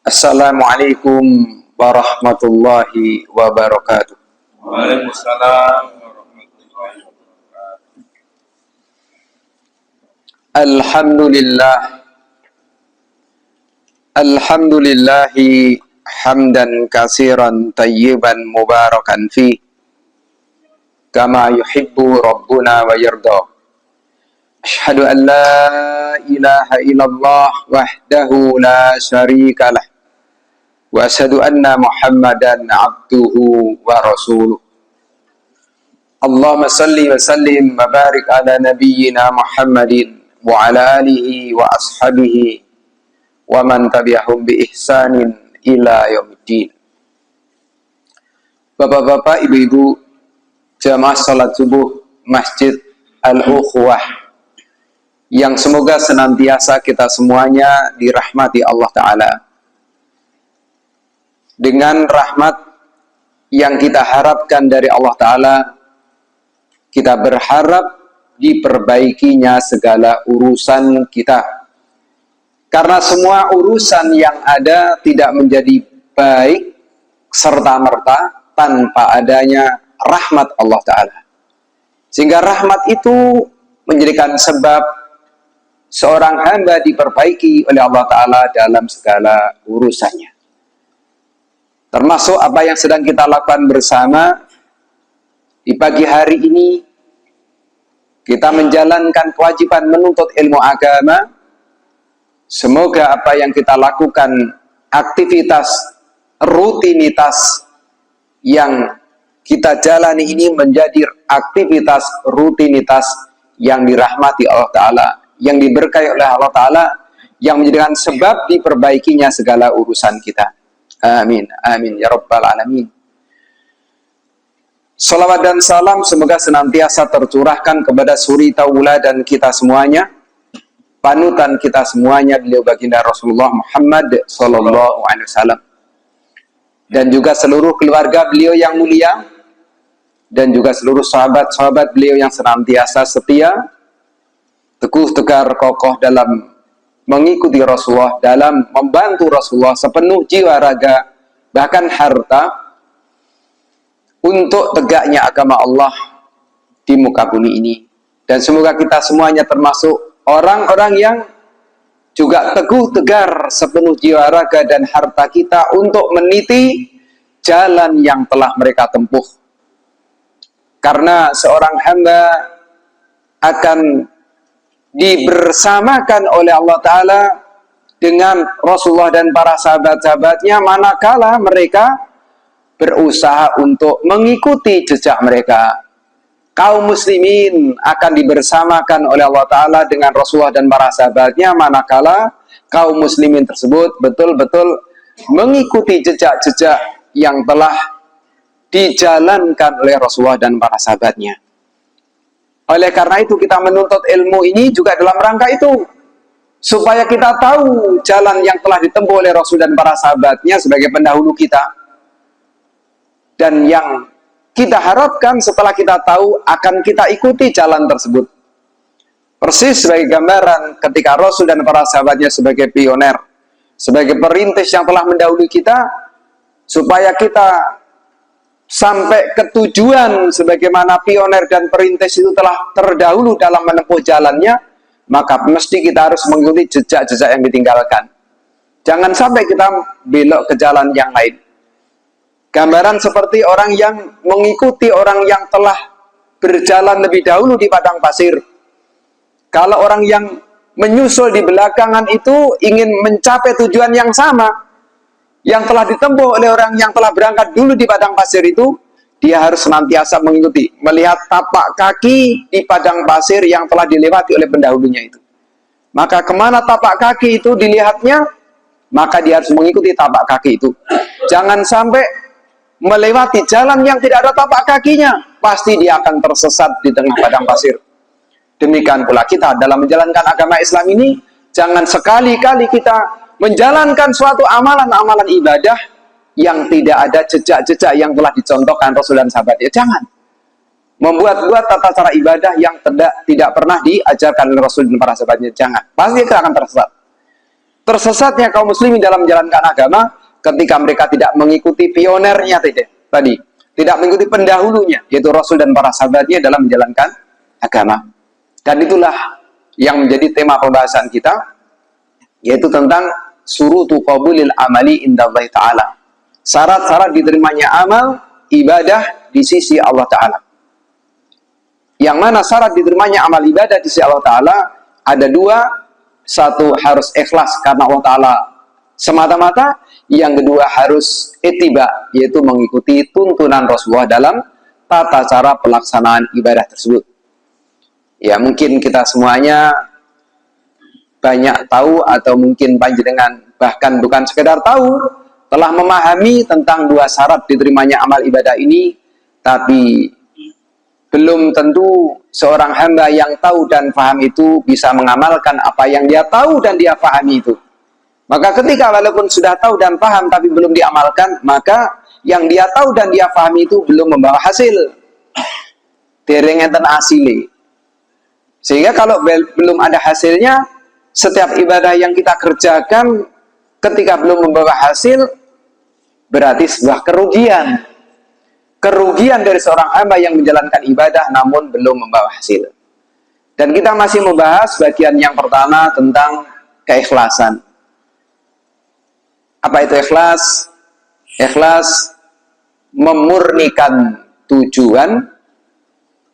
Assalamualaikum warahmatullahi wabarakatuh. Waalaikumsalam warahmatullahi wabarakatuh. Alhamdulillah. Alhamdulillahi hamdan katsiran tayyiban mubarakan fi kama yuhibbu rabbuna wa yarda. Asyhadu an la ilaha illallah wahdahu la syarika lah. Wa asyhadu anna Muhammadan abduhu wa rasuluh. Allahumma salli wa sallim wa barik ala nabiyyina Muhammadin wa ala alihi wa ashabihi wa man tabi'ahum bi ihsanin ila yaumiddin. Bapak-bapak, ibu-ibu, jamaah salat subuh Masjid Al-Ukhwah yang semoga senantiasa kita semuanya dirahmati Allah Ta'ala. Dengan rahmat yang kita harapkan dari Allah Ta'ala, kita berharap diperbaikinya segala urusan kita. Karena semua urusan yang ada tidak menjadi baik serta-merta tanpa adanya rahmat Allah Ta'ala. Sehingga rahmat itu menjadikan sebab seorang hamba diperbaiki oleh Allah Ta'ala dalam segala urusannya. Termasuk apa yang sedang kita lakukan bersama di pagi hari ini, kita menjalankan kewajiban menuntut ilmu agama. Semoga apa yang kita lakukan, aktivitas, rutinitas yang kita jalani ini menjadi aktivitas, rutinitas yang dirahmati Allah Ta'ala, yang diberkahi oleh Allah Ta'ala, yang menjadikan sebab diperbaikinya segala urusan kita. Amin, amin, ya rabbal alamin. Salawat dan salam semoga senantiasa tercurahkan kepada suri tauladan kita semuanya, panutan kita semuanya, beliau baginda Rasulullah Muhammad sallallahu alaihi wasallam, dan juga seluruh keluarga beliau yang mulia, dan juga seluruh sahabat-sahabat beliau yang senantiasa setia, teguh, tegar, kokoh dalam mengikuti Rasulullah, dalam membantu Rasulullah sepenuh jiwa, raga, bahkan harta, untuk tegaknya agama Allah di muka bumi ini. Dan semoga kita semuanya termasuk orang-orang yang juga teguh, tegar sepenuh jiwa, raga, dan harta kita untuk meniti jalan yang telah mereka tempuh. Karena seorang hamba akan dibersamakan oleh Allah Ta'ala dengan Rasulullah dan para sahabat-sahabatnya manakala mereka berusaha untuk mengikuti jejak mereka. Kaum muslimin akan dibersamakan oleh Allah Ta'ala dengan Rasulullah dan para sahabatnya manakala kaum muslimin tersebut betul-betul mengikuti jejak-jejak yang telah dijalankan oleh Rasulullah dan para sahabatnya. Oleh karena itu kita menuntut ilmu ini juga dalam rangka itu, supaya kita tahu jalan yang telah ditempuh oleh Rasul dan para sahabatnya sebagai pendahulu kita, dan yang kita harapkan setelah kita tahu akan kita ikuti jalan tersebut. Persis sebagai gambaran ketika Rasul dan para sahabatnya sebagai pioner, sebagai perintis yang telah mendahului kita, supaya kita sampai ke tujuan sebagaimana pioner dan perintis itu telah terdahulu dalam menempuh jalannya, maka mesti kita harus mengikuti jejak-jejak yang ditinggalkan. Jangan sampai kita belok ke jalan yang lain. Gambaran seperti orang yang mengikuti orang yang telah berjalan lebih dahulu di padang pasir. Kalau orang yang menyusul di belakangan itu ingin mencapai tujuan yang sama yang telah ditempuh oleh orang yang telah berangkat dulu di padang pasir itu, dia harus senantiasa mengikuti, melihat tapak kaki di padang pasir yang telah dilewati oleh pendahulunya itu. Maka kemana tapak kaki itu dilihatnya, maka dia harus mengikuti tapak kaki itu. Jangan sampai melewati jalan yang tidak ada tapak kakinya, pasti dia akan tersesat di tengah padang pasir. Demikian pula kita dalam menjalankan agama Islam ini, jangan sekali-kali kita menjalankan suatu amalan-amalan ibadah yang tidak ada jejak-jejak yang telah dicontohkan Rasul dan sahabatnya. Jangan membuat-buat tata cara ibadah yang tidak pernah diajarkan oleh Rasul dan para sahabatnya. Jangan, pasti kita akan tersesat. Tersesatnya kaum muslimin dalam menjalankan agama ketika mereka tidak mengikuti pionernya tadi, tidak mengikuti pendahulunya, yaitu Rasul dan para sahabatnya dalam menjalankan agama. Dan itulah yang menjadi tema pembahasan kita, yaitu tentang surutu qabulil amali indallahi ta'ala. Syarat-syarat diterimanya amal, ibadah di sisi Allah Ta'ala. Yang mana syarat diterimanya amal ibadah di sisi Allah Ta'ala ada dua. Satu, harus ikhlas karena Allah Ta'ala semata-mata. Yang kedua, harus ittiba, yaitu mengikuti tuntunan Rasulullah dalam tata cara pelaksanaan ibadah tersebut. Ya, mungkin kita semuanya banyak tahu, atau mungkin panjenengan bahkan bukan sekedar tahu, telah memahami tentang dua syarat diterimanya amal ibadah ini, tapi belum tentu seorang hamba yang tahu dan paham itu bisa mengamalkan apa yang dia tahu dan dia pahami itu. Maka ketika walaupun sudah tahu dan paham tapi belum diamalkan, maka yang dia tahu dan dia pahami itu belum membawa hasil. Dereng enten asile. Sehingga kalau belum ada hasilnya, setiap ibadah yang kita kerjakan ketika belum membawa hasil, berarti sebuah kerugian. Kerugian dari seorang hamba yang menjalankan ibadah namun belum membawa hasil. Dan kita masih membahas bagian yang pertama tentang keikhlasan. Apa itu ikhlas? Ikhlas memurnikan tujuan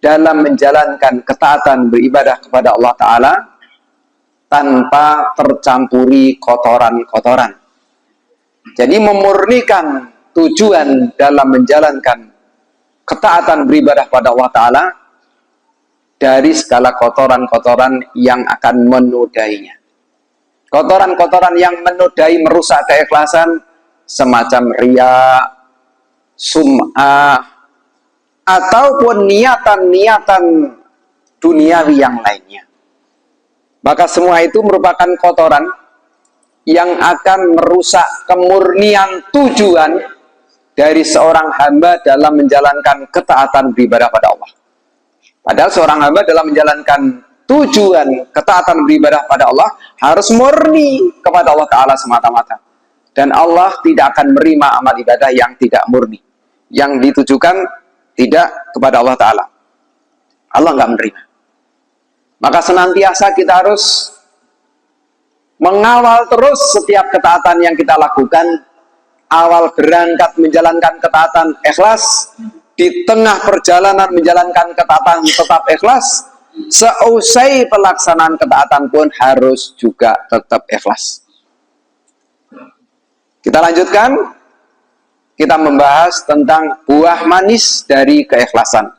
dalam menjalankan ketaatan beribadah kepada Allah Ta'ala tanpa tercampuri kotoran-kotoran. Jadi memurnikan tujuan dalam menjalankan ketaatan beribadah pada Allah Ta'ala dari segala kotoran-kotoran yang akan menodainya. Kotoran-kotoran yang menodai, merusak keikhlasan, semacam riya, sum'ah, ataupun niatan-niatan duniawi yang lainnya. Maka semua itu merupakan kotoran yang akan merusak kemurnian tujuan dari seorang hamba dalam menjalankan ketaatan beribadah pada Allah. Padahal seorang hamba dalam menjalankan tujuan ketaatan beribadah pada Allah harus murni kepada Allah Ta'ala semata-mata. Dan Allah tidak akan menerima amal ibadah yang tidak murni, yang ditujukan tidak kepada Allah Ta'ala. Allah nggak menerima. Maka senantiasa kita harus mengawal terus setiap ketaatan yang kita lakukan. Awal berangkat menjalankan ketaatan ikhlas, di tengah perjalanan menjalankan ketaatan tetap ikhlas, seusai pelaksanaan ketaatan pun harus juga tetap ikhlas. Kita lanjutkan, kita membahas tentang buah manis dari keikhlasan.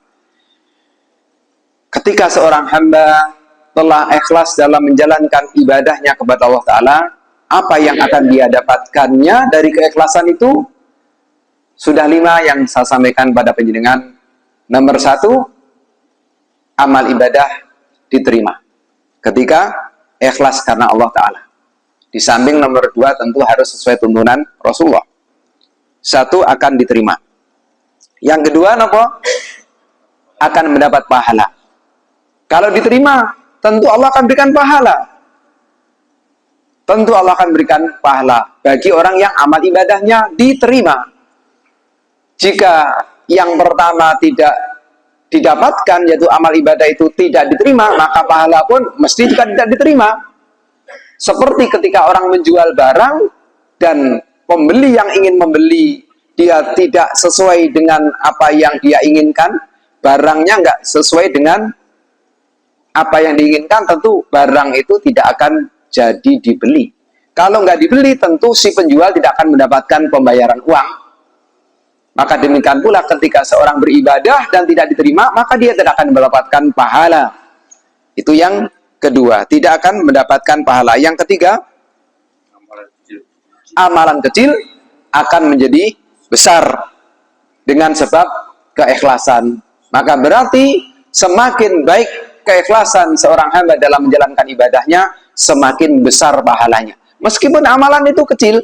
Ketika seorang hamba telah ikhlas dalam menjalankan ibadahnya kepada Allah Ta'ala, apa yang akan dia dapatkannya dari keikhlasan itu? Sudah 5 yang saya sampaikan pada penjenengan. Nomor 1, amal ibadah diterima ketika ikhlas karena Allah Ta'ala. Di samping nomor 2 tentu harus sesuai tuntunan Rasulullah. 1, akan diterima. Yang kedua, apa? Akan mendapat pahala. Kalau diterima, tentu Allah akan berikan pahala. Tentu Allah akan berikan pahala bagi orang yang amal ibadahnya diterima. Jika yang pertama tidak didapatkan, yaitu amal ibadah itu tidak diterima, maka pahala pun mesti juga tidak diterima. Seperti ketika orang menjual barang dan pembeli yang ingin membeli, dia tidak sesuai dengan apa yang dia inginkan, barangnya nggak sesuai dengan apa yang diinginkan, tentu barang itu tidak akan jadi dibeli. Kalau nggak dibeli, tentu si penjual tidak akan mendapatkan pembayaran uang. Maka demikian pula ketika seorang beribadah dan tidak diterima, maka dia tidak akan mendapatkan pahala. Itu yang kedua, tidak akan mendapatkan pahala. Yang ketiga, amalan kecil akan menjadi besar dengan sebab keikhlasan. Maka berarti semakin baik keikhlasan seorang hamba dalam menjalankan ibadahnya, semakin besar pahalanya. Meskipun amalan itu kecil,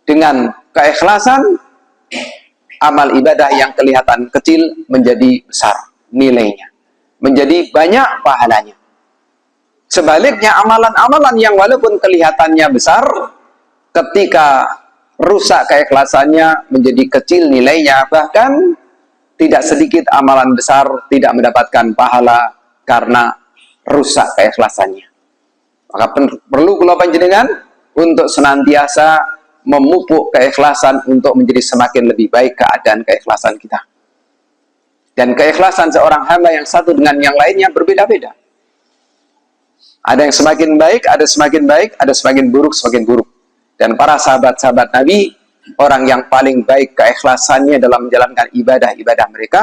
dengan keikhlasan, amal ibadah yang kelihatan kecil menjadi besar nilainya, menjadi banyak pahalanya. Sebaliknya amalan-amalan yang walaupun kelihatannya besar, ketika rusak keikhlasannya menjadi kecil nilainya, bahkan tidak sedikit amalan besar tidak mendapatkan pahala karena rusak keikhlasannya. Maka perlu kula panjenengan untuk senantiasa memupuk keikhlasan untuk menjadi semakin lebih baik keadaan keikhlasan kita. Dan keikhlasan seorang hamba yang satu dengan yang lainnya berbeda-beda. Ada yang semakin baik, ada semakin baik, ada semakin buruk, semakin buruk. Dan para sahabat-sahabat Nabi, orang yang paling baik keikhlasannya dalam menjalankan ibadah-ibadah mereka,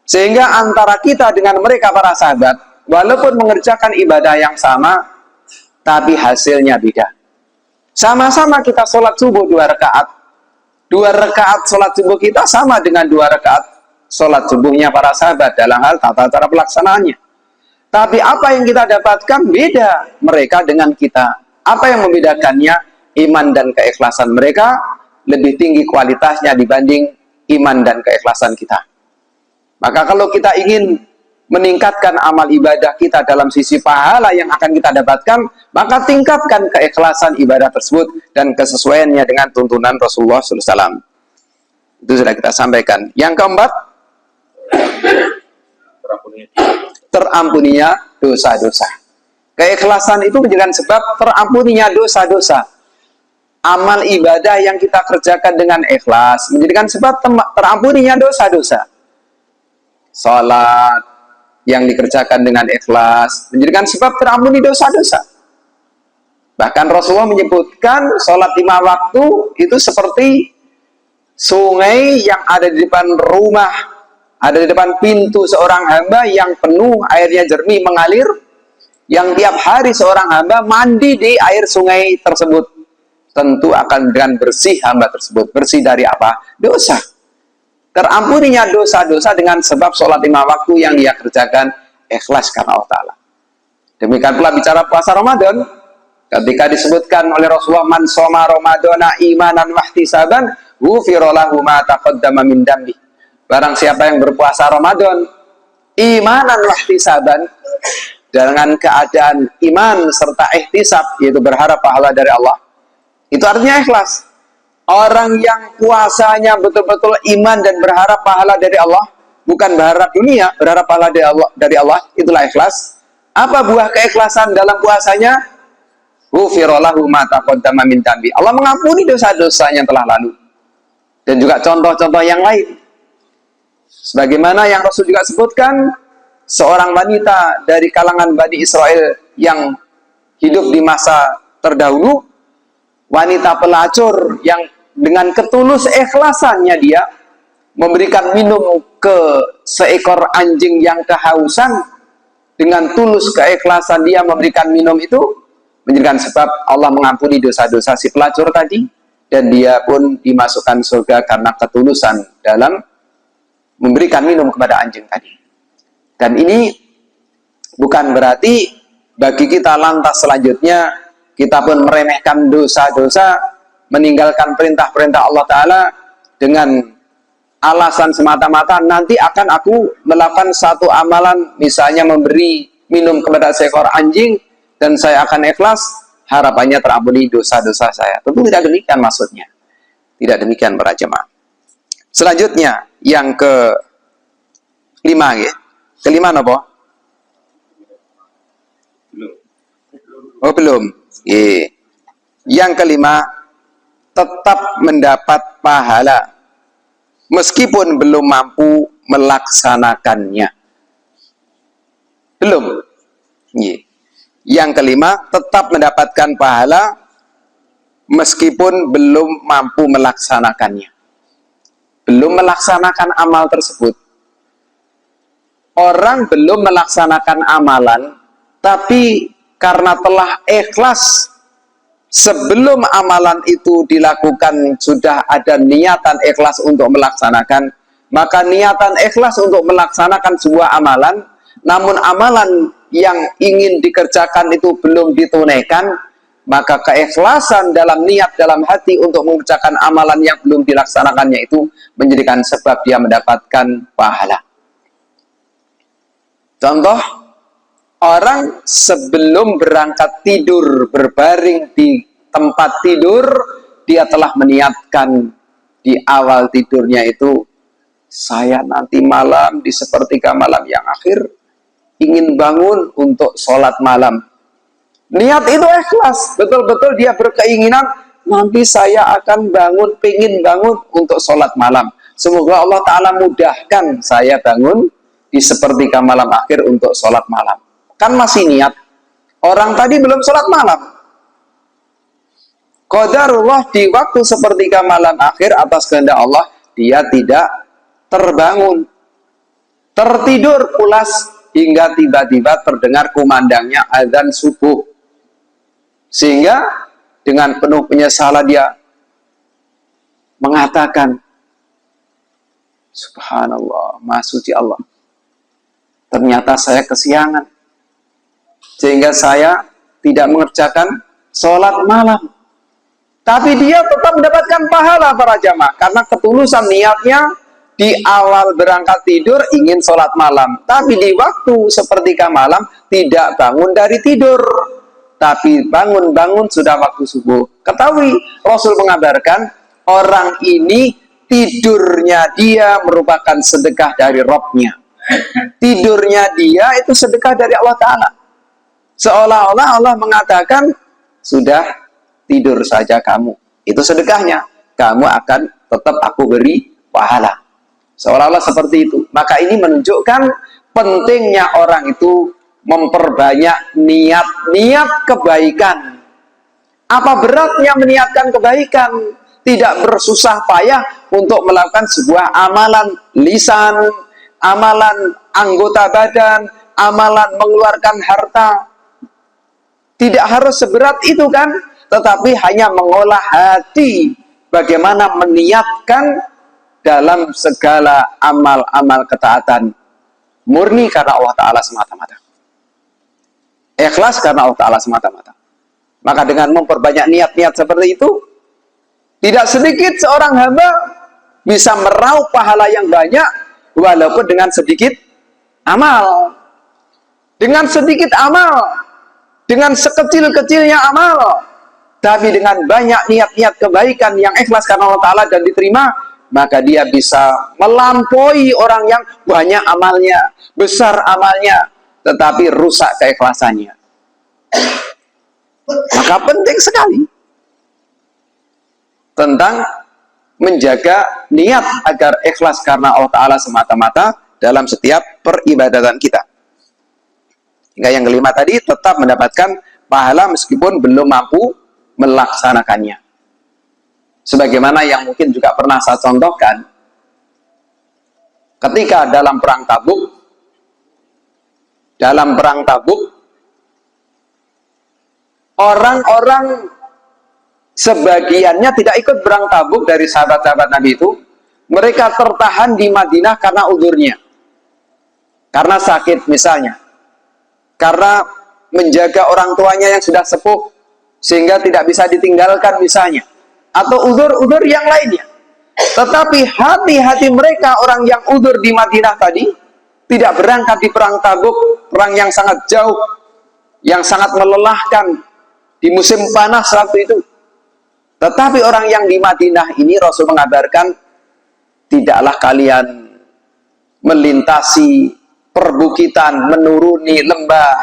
sehingga antara kita dengan mereka para sahabat, walaupun mengerjakan ibadah yang sama, tapi hasilnya beda. Sama-sama kita sholat subuh 2 rakaat. 2 rakaat sholat subuh kita sama dengan 2 rakaat sholat subuhnya para sahabat dalam hal tata cara pelaksanaannya. Tapi apa yang kita dapatkan beda mereka dengan kita. Apa yang membedakannya? Iman dan keikhlasan mereka lebih tinggi kualitasnya dibanding iman dan keikhlasan kita. Maka kalau kita ingin meningkatkan amal ibadah kita dalam sisi pahala yang akan kita dapatkan, maka tingkatkan keikhlasan ibadah tersebut dan kesesuaiannya dengan tuntunan Rasulullah SAW. Itu sudah kita sampaikan. Yang keempat, terampuninya dosa-dosa. Keikhlasan itu menjadikan sebab terampuninya dosa-dosa. Amal ibadah yang kita kerjakan dengan ikhlas menjadikan sebab terampuninya dosa-dosa. Salat yang dikerjakan dengan ikhlas menjadikan sebab terampuni dosa-dosa. Bahkan Rasulullah menyebutkan salat 5 waktu itu seperti sungai yang ada di depan rumah, ada di depan pintu seorang hamba yang penuh, airnya jernih mengalir, yang tiap hari seorang hamba mandi di air sungai tersebut. Tentu akan dengan bersih hamba tersebut. Bersih dari apa? Dosa. Terampuninya dosa-dosa dengan sebab sholat 5 waktu yang dia kerjakan ikhlas karena Allah Ta'ala. Demikian pula bicara puasa Ramadan. Ketika disebutkan oleh Rasulullah, man soma Ramadana imanan wahtisaban ghufira lahu ma taqaddama min dambi. Barang siapa yang berpuasa Ramadan imanan wahtisaban, dengan keadaan iman serta ihtisab, yaitu berharap pahala dari Allah, itu artinya ikhlas. Orang yang puasanya betul-betul iman dan berharap pahala dari Allah, bukan berharap dunia, berharap pahala dari Allah, itulah ikhlas. Apa buah keikhlasan dalam puasanya? Ghufira lahu ma taqaddama min dambi. Allah mengampuni dosa-dosanya yang telah lalu. Dan juga contoh-contoh yang lain. Sebagaimana yang Rasul juga sebutkan, seorang wanita dari kalangan Bani Israel yang hidup di masa terdahulu, wanita pelacur yang dengan ketulus ikhlasannya dia memberikan minum ke seekor anjing yang kehausan. Dengan tulus keikhlasan dia memberikan minum itu, menjadikan sebab Allah mengampuni dosa-dosa si pelacur tadi, dan dia pun dimasukkan surga karena ketulusan dalam memberikan minum kepada anjing tadi. Dan ini bukan berarti bagi kita lantas selanjutnya kita pun meremehkan dosa-dosa, meninggalkan perintah-perintah Allah Ta'ala dengan alasan semata-mata nanti akan aku melakukan satu amalan, misalnya memberi minum kepada seekor anjing, dan saya akan ikhlas, harapannya terampuni dosa-dosa saya. Tentu tidak demikian maksudnya. Tidak demikian para jemaah. Selanjutnya, yang kelima, ya. Kelima apa? Oh belum. Yang kelima, tetap mendapat pahala meskipun belum mampu melaksanakannya. Belum. Yang kelima, tetap mendapatkan pahala meskipun belum mampu melaksanakannya. Belum melaksanakan amal tersebut. Orang belum melaksanakan amalan, tapi karena telah ikhlas sebelum amalan itu dilakukan, sudah ada niatan ikhlas untuk melaksanakan, maka niatan ikhlas untuk melaksanakan sebuah amalan, namun amalan yang ingin dikerjakan itu belum ditunaikan, maka keikhlasan dalam niat dalam hati untuk mengerjakan amalan yang belum dilaksanakannya itu menjadikan sebab dia mendapatkan pahala. Contoh, orang sebelum berangkat tidur, berbaring di tempat tidur, dia telah meniatkan di awal tidurnya itu, saya nanti malam di sepertiga malam yang akhir ingin bangun untuk sholat malam. Niat itu ikhlas, betul-betul dia berkeinginan nanti saya akan bangun, pengen bangun untuk sholat malam. Semoga Allah Ta'ala mudahkan saya bangun di sepertiga malam akhir untuk sholat malam. Kan masih niat. Orang tadi belum sholat malam. Qadarullah di waktu sepertiga malam akhir atas kehendak Allah, dia tidak terbangun. Tertidur pulas hingga tiba-tiba terdengar kumandangnya azan subuh. Sehingga dengan penuh penyesalan dia mengatakan, subhanallah, maha suci Allah. Ternyata saya kesiangan. Sehingga saya tidak mengerjakan sholat malam. Tapi dia tetap mendapatkan pahala para jamaah. Karena ketulusan niatnya di awal berangkat tidur ingin sholat malam. Tapi di waktu sepertiga malam tidak bangun dari tidur. Tapi bangun-bangun sudah waktu subuh. Ketahui, Rasul mengabarkan orang ini tidurnya dia merupakan sedekah dari Rabb-nya. Tidurnya dia itu sedekah dari Allah Ta'ala. Seolah-olah Allah mengatakan, sudah tidur saja kamu. Itu sedekahnya. Kamu akan tetap aku beri pahala. Seolah-olah seperti itu. Maka ini menunjukkan pentingnya orang itu memperbanyak niat kebaikan. Apa beratnya meniatkan kebaikan? Tidak bersusah payah untuk melakukan sebuah amalan lisan, amalan anggota badan, amalan mengeluarkan harta. Tidak harus seberat itu kan, tetapi hanya mengolah hati, bagaimana meniatkan dalam segala amal-amal ketaatan murni karena Allah Ta'ala semata-mata. Ikhlas karena Allah Ta'ala semata-mata. Maka dengan memperbanyak niat-niat seperti itu, tidak sedikit seorang hamba bisa meraup pahala yang banyak walaupun dengan sedikit amal. Dengan sedikit amal, dengan sekecil-kecilnya amal, tapi dengan banyak niat-niat kebaikan yang ikhlas karena Allah Ta'ala dan diterima, maka dia bisa melampaui orang yang banyak amalnya, besar amalnya, tetapi rusak keikhlasannya. Maka penting sekali tentang menjaga niat agar ikhlas karena Allah Ta'ala semata-mata dalam setiap peribadatan kita. Hingga yang kelima tadi, tetap mendapatkan pahala meskipun belum mampu melaksanakannya. Sebagaimana yang mungkin juga pernah saya contohkan, ketika dalam perang Tabuk, orang-orang sebagiannya tidak ikut perang Tabuk dari sahabat-sahabat Nabi itu. Mereka tertahan di Madinah karena udurnya, karena sakit misalnya, karena menjaga orang tuanya yang sudah sepuh sehingga tidak bisa ditinggalkan misalnya, atau udzur-udzur yang lainnya. Tetapi hati-hati mereka, orang yang udzur di Madinah tadi, tidak berangkat di perang Tabuk, perang yang sangat jauh, yang sangat melelahkan di musim panas waktu itu. Tetapi orang yang di Madinah ini, Rasul mengabarkan, tidaklah kalian melintasi perbukitan, menuruni lembah,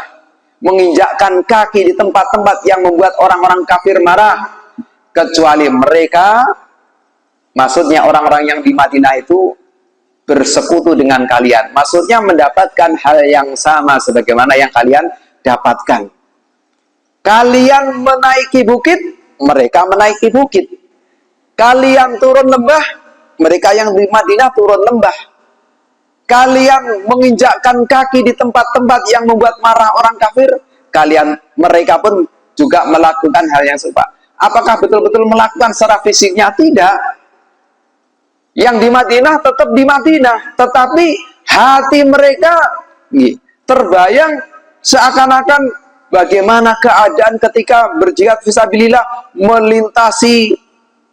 menginjakkan kaki di tempat-tempat yang membuat orang-orang kafir marah, kecuali mereka, maksudnya orang-orang yang di Madinah itu, bersekutu dengan kalian. Maksudnya mendapatkan hal yang sama sebagaimana yang kalian dapatkan. Kalian menaiki bukit, mereka menaiki bukit. Kalian turun lembah, mereka yang di Madinah turun lembah. Kalian menginjakkan kaki di tempat-tempat yang membuat marah orang kafir, mereka pun juga melakukan hal yang serupa. Apakah betul-betul melakukan secara fisiknya? Tidak. Yang di Madinah tetap di Madinah, tetapi hati mereka terbayang seakan-akan bagaimana keadaan ketika berjihad fisabilillah, melintasi,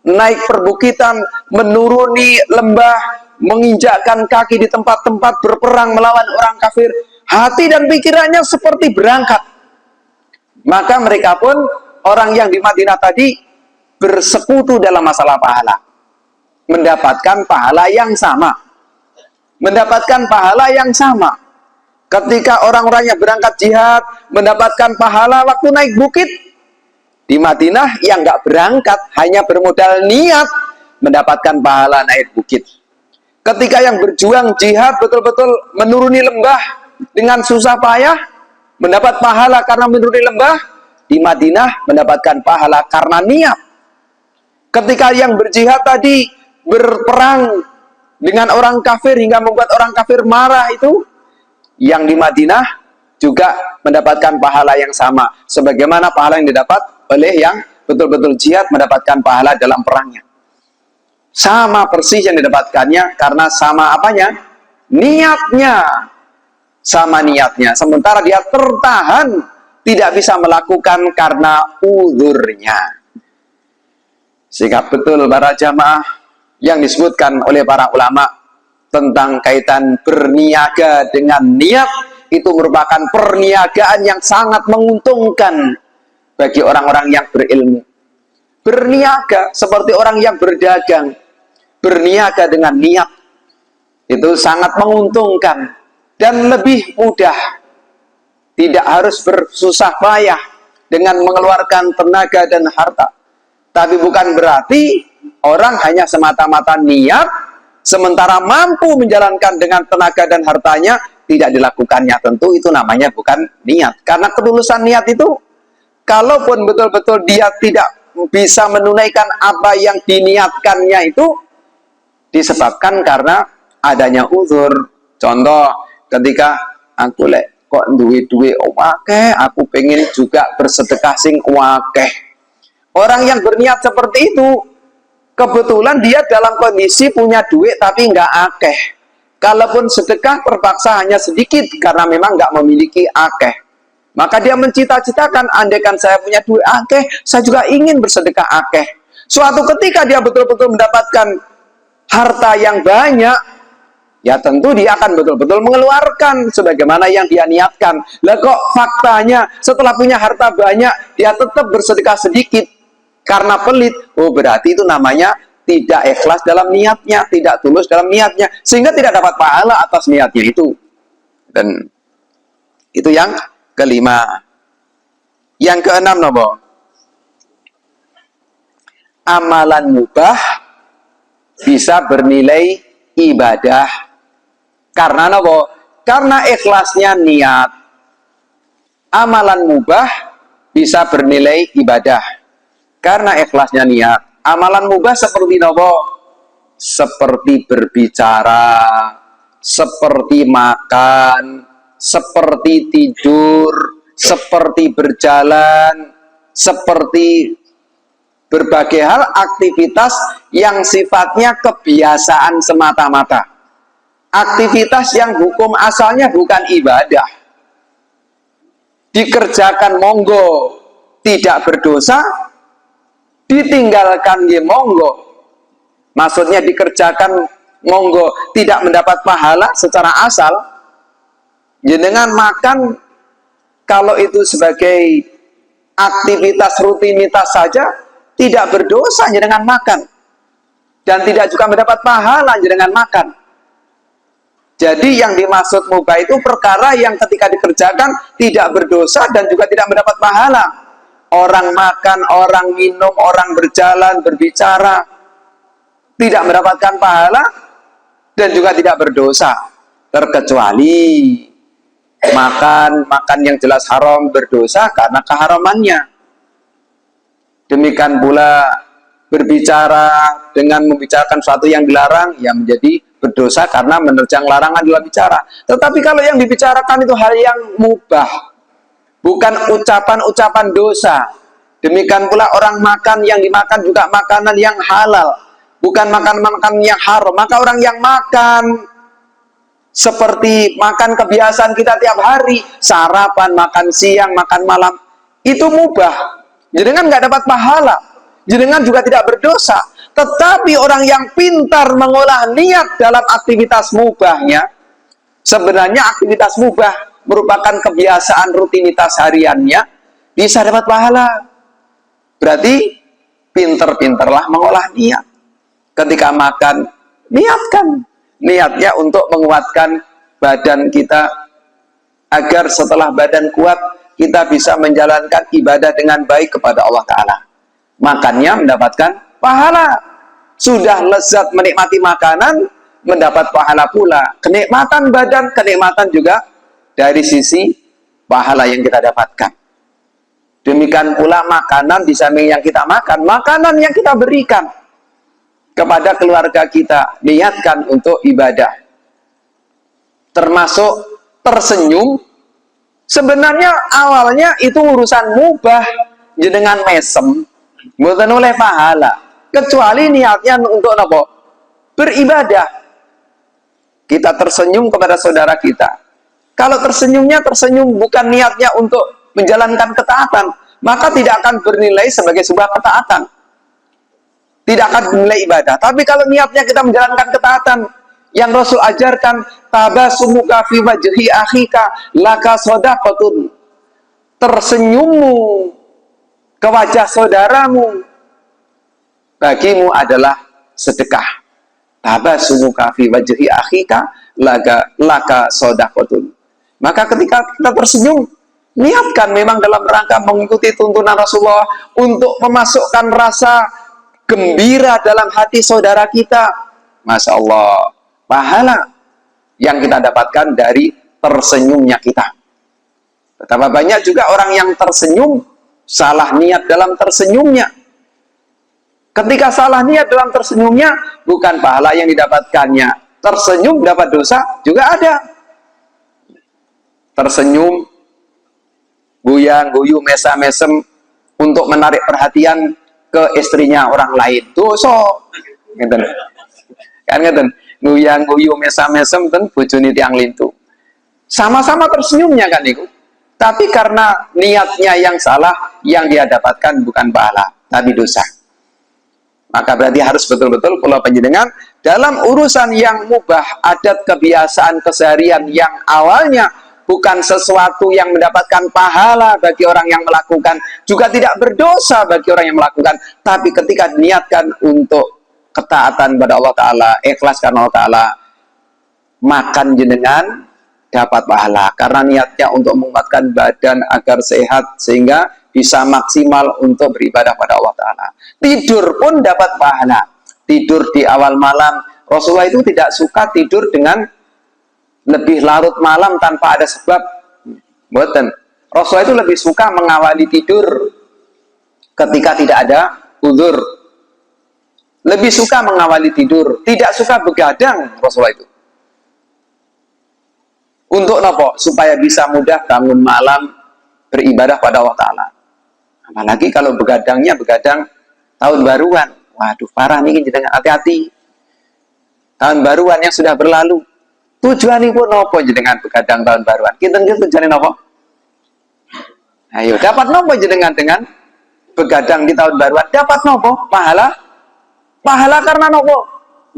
naik perbukitan, menuruni lembah, menginjakkan kaki di tempat-tempat berperang melawan orang kafir. hati dan pikirannya seperti berangkat. Maka mereka pun, orang yang di Madinah tadi, bersekutu dalam masalah pahala, mendapatkan pahala yang sama. Mendapatkan pahala yang sama. Ketika orang-orang yang berangkat jihad mendapatkan pahala waktu naik bukit, di Madinah yang nggak berangkat hanya bermodal niat mendapatkan pahala naik bukit. Ketika yang berjuang jihad betul-betul menuruni lembah dengan susah payah, mendapat pahala karena menuruni lembah, di Madinah mendapatkan pahala karena niat. Ketika yang berjihad tadi berperang dengan orang kafir hingga membuat orang kafir marah itu, yang di Madinah juga mendapatkan pahala yang sama, sebagaimana pahala yang didapat oleh yang betul-betul jihad mendapatkan pahala dalam perangnya. Sama persis yang didapatkannya karena sama apanya? Niatnya. Sama niatnya. Sementara dia tertahan, tidak bisa melakukan karena uzurnya. Sehingga betul para jamaah yang disebutkan oleh para ulama tentang kaitan berniaga dengan niat, itu merupakan perniagaan yang sangat menguntungkan bagi orang-orang yang berilmu. Berniaga seperti orang yang berdagang, berniaga dengan niat, itu sangat menguntungkan dan lebih mudah. Tidak harus bersusah payah dengan mengeluarkan tenaga dan harta. Tapi bukan berarti orang hanya semata-mata niat, sementara mampu menjalankan dengan tenaga dan hartanya tidak dilakukannya. Tentu itu namanya bukan niat. Karena ketulusan niat itu, kalaupun betul-betul dia tidak bisa menunaikan apa yang diniatkannya, itu disebabkan karena adanya uzur. Contoh, ketika aku kok duwe-duwe wakeh, aku pengen juga bersedekah sing wakeh. Orang yang berniat seperti itu, kebetulan dia dalam kondisi punya duit tapi nggak akeh. Kalaupun sedekah terpaksa hanya sedikit karena memang nggak memiliki akeh. Maka dia mencita-citakan, andaikan saya punya duit akeh, saya juga ingin bersedekah akeh. Suatu ketika dia betul-betul mendapatkan harta yang banyak, ya tentu dia akan betul-betul mengeluarkan sebagaimana yang dia niatkan. Lah kok faktanya setelah punya harta banyak, dia tetap bersedekah sedikit karena pelit. Oh, berarti itu namanya tidak ikhlas dalam niatnya, tidak tulus dalam niatnya, sehingga tidak dapat pahala atas niatnya itu. Dan itu yang kelima. Yang keenam nopo? Amalan mubah bisa bernilai ibadah. Karena nopo? Karena ikhlasnya niat. Amalan mubah bisa bernilai ibadah karena ikhlasnya niat. Amalan mubah seperti nopo? Seperti berbicara, seperti makan, seperti tidur, seperti berjalan, seperti berbagai hal aktivitas yang sifatnya kebiasaan semata-mata. Aktivitas yang hukum asalnya bukan ibadah. Dikerjakan monggo, tidak berdosa. Ditinggalkan ya monggo. Maksudnya dikerjakan monggo, tidak mendapat pahala secara asal. Jenengan makan, kalau itu sebagai aktivitas rutinitas saja, tidak berdosa jenengan makan. Dan tidak juga mendapat pahala jenengan makan. Jadi yang dimaksud mubah itu perkara yang ketika dikerjakan tidak berdosa dan juga tidak mendapat pahala. Orang makan, orang minum, orang berjalan, berbicara, tidak mendapatkan pahala dan juga tidak berdosa. Terkecuali makan yang jelas haram, berdosa karena keharamannya. Demikian pula berbicara dengan membicarakan sesuatu yang dilarang, yang menjadi berdosa karena menerjang larangan dalam bicara. Tetapi kalau yang dibicarakan itu hal yang mubah, bukan ucapan-ucapan dosa. Demikian pula orang makan, yang dimakan juga makanan yang halal, bukan makan-makan yang haram. Maka orang yang makan seperti makan kebiasaan kita tiap hari, sarapan, makan siang, makan malam, itu mubah. Jenengan nggak dapat pahala, jenengan juga tidak berdosa. Tetapi orang yang pintar mengolah niat dalam aktivitas mubahnya, sebenarnya aktivitas mubah merupakan kebiasaan rutinitas hariannya, bisa dapat pahala. Berarti pinter-pinterlah mengolah niat. Ketika makan, niatkan. Niatnya untuk menguatkan badan kita, agar setelah badan kuat, kita bisa menjalankan ibadah dengan baik kepada Allah Ta'ala. Makannya mendapatkan pahala. Sudah lezat menikmati makanan, mendapat pahala pula. Kenikmatan badan, kenikmatan juga dari sisi pahala yang kita dapatkan. Demikian pula makanan di samping yang kita makan, makanan yang kita berikan kepada keluarga kita, niatkan untuk ibadah. Termasuk tersenyum, sebenarnya awalnya itu urusan mubah, jenengan mesem, bukan oleh pahala, kecuali niatnya untuk apa? Beribadah. Kita tersenyum kepada saudara kita. Kalau tersenyumnya tersenyum bukan niatnya untuk menjalankan ketaatan, maka tidak akan bernilai sebagai sebuah ketaatan. Tidak akan bernilai ibadah. Tapi kalau niatnya kita menjalankan ketaatan yang Rasul ajarkan, tabasumuka fi wajhi akhika laka shadaqatun. Tersenyummu ke wajah saudaramu bagimu adalah sedekah. Tabasumuka fi wajhi akhika laka shadaqatun. Maka ketika kita tersenyum, niatkan memang dalam rangka mengikuti tuntunan Rasulullah untuk memasukkan rasa gembira dalam hati saudara kita. Masya Allah, pahala yang kita dapatkan dari tersenyumnya kita. Betapa banyak juga orang yang tersenyum, salah niat dalam tersenyumnya. Ketika salah niat dalam tersenyumnya, bukan pahala yang didapatkannya. Tersenyum dapat dosa juga ada. Tersenyum, guyang, guyu, mesam-mesem untuk menarik perhatian ke istrinya orang lain, dosa. Ngeten. Kan ngeten, guyang, guyu, mesam-mesem ten bojone tiyang lintu. Sama-sama tersenyumnya kan itu. Tapi karena niatnya yang salah, yang dia dapatkan bukan pahala, tapi dosa. Maka berarti harus betul-betul kula panjenengan dalam urusan yang mubah, adat kebiasaan keseharian yang awalnya bukan sesuatu yang mendapatkan pahala bagi orang yang melakukan, juga tidak berdosa bagi orang yang melakukan, tapi ketika diniatkan untuk ketaatan pada Allah Ta'ala, ikhlas karena Allah Ta'ala, makan jenengan dapat pahala, karena niatnya untuk menguatkan badan agar sehat, sehingga bisa maksimal untuk beribadah pada Allah Ta'ala. Tidur pun dapat pahala. Tidur di awal malam, Rasulullah itu tidak suka tidur dengan lebih larut malam tanpa ada sebab. Boten. Rasulullah itu lebih suka mengawali tidur ketika tidak ada uzur. Lebih suka mengawali tidur, tidak suka begadang Rasulullah itu. Untuk apa? Supaya bisa mudah bangun malam beribadah pada Allah Ta'ala. Apalagi kalau begadangnya begadang tahun baruan. Waduh, parah nih, jangan hati-hati. Tahun baruan yang sudah berlalu. Tujuan ibu nopo jenengan begadang tahun baruan. Kita tujuan nopo. Ayo, dapat nopo jenengan dengan begadang di tahun baruan? Dapat nopo? Pahala? Pahala karena nopo?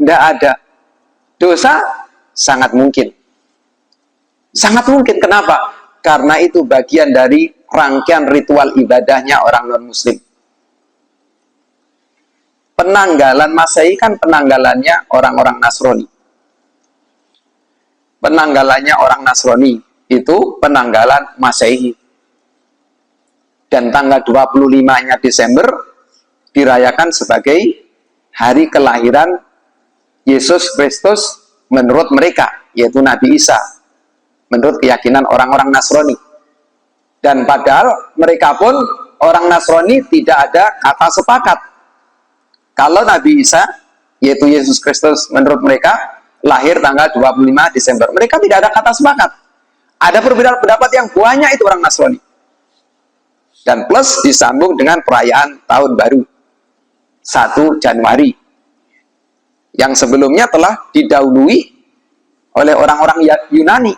Tidak ada. Dosa? Sangat mungkin. Sangat mungkin. Kenapa? Karena itu bagian dari rangkaian ritual ibadahnya orang non-muslim. Penanggalan Masehi kan penanggalannya orang-orang Nasrani. Penanggalannya orang Nasrani itu penanggalan Masehi. Dan tanggal 25-nya Desember dirayakan sebagai hari kelahiran Yesus Kristus menurut mereka, yaitu Nabi Isa, menurut keyakinan orang-orang Nasrani. Dan padahal mereka pun orang Nasrani tidak ada kata sepakat. Kalau Nabi Isa, yaitu Yesus Kristus menurut mereka, lahir tanggal 25 Desember. Mereka tidak ada kata sepakat. Ada perbedaan pendapat yang banyak itu orang Nasrani. Dan plus disambung dengan perayaan tahun baru 1 Januari. Yang sebelumnya telah didahului oleh orang-orang Yunani.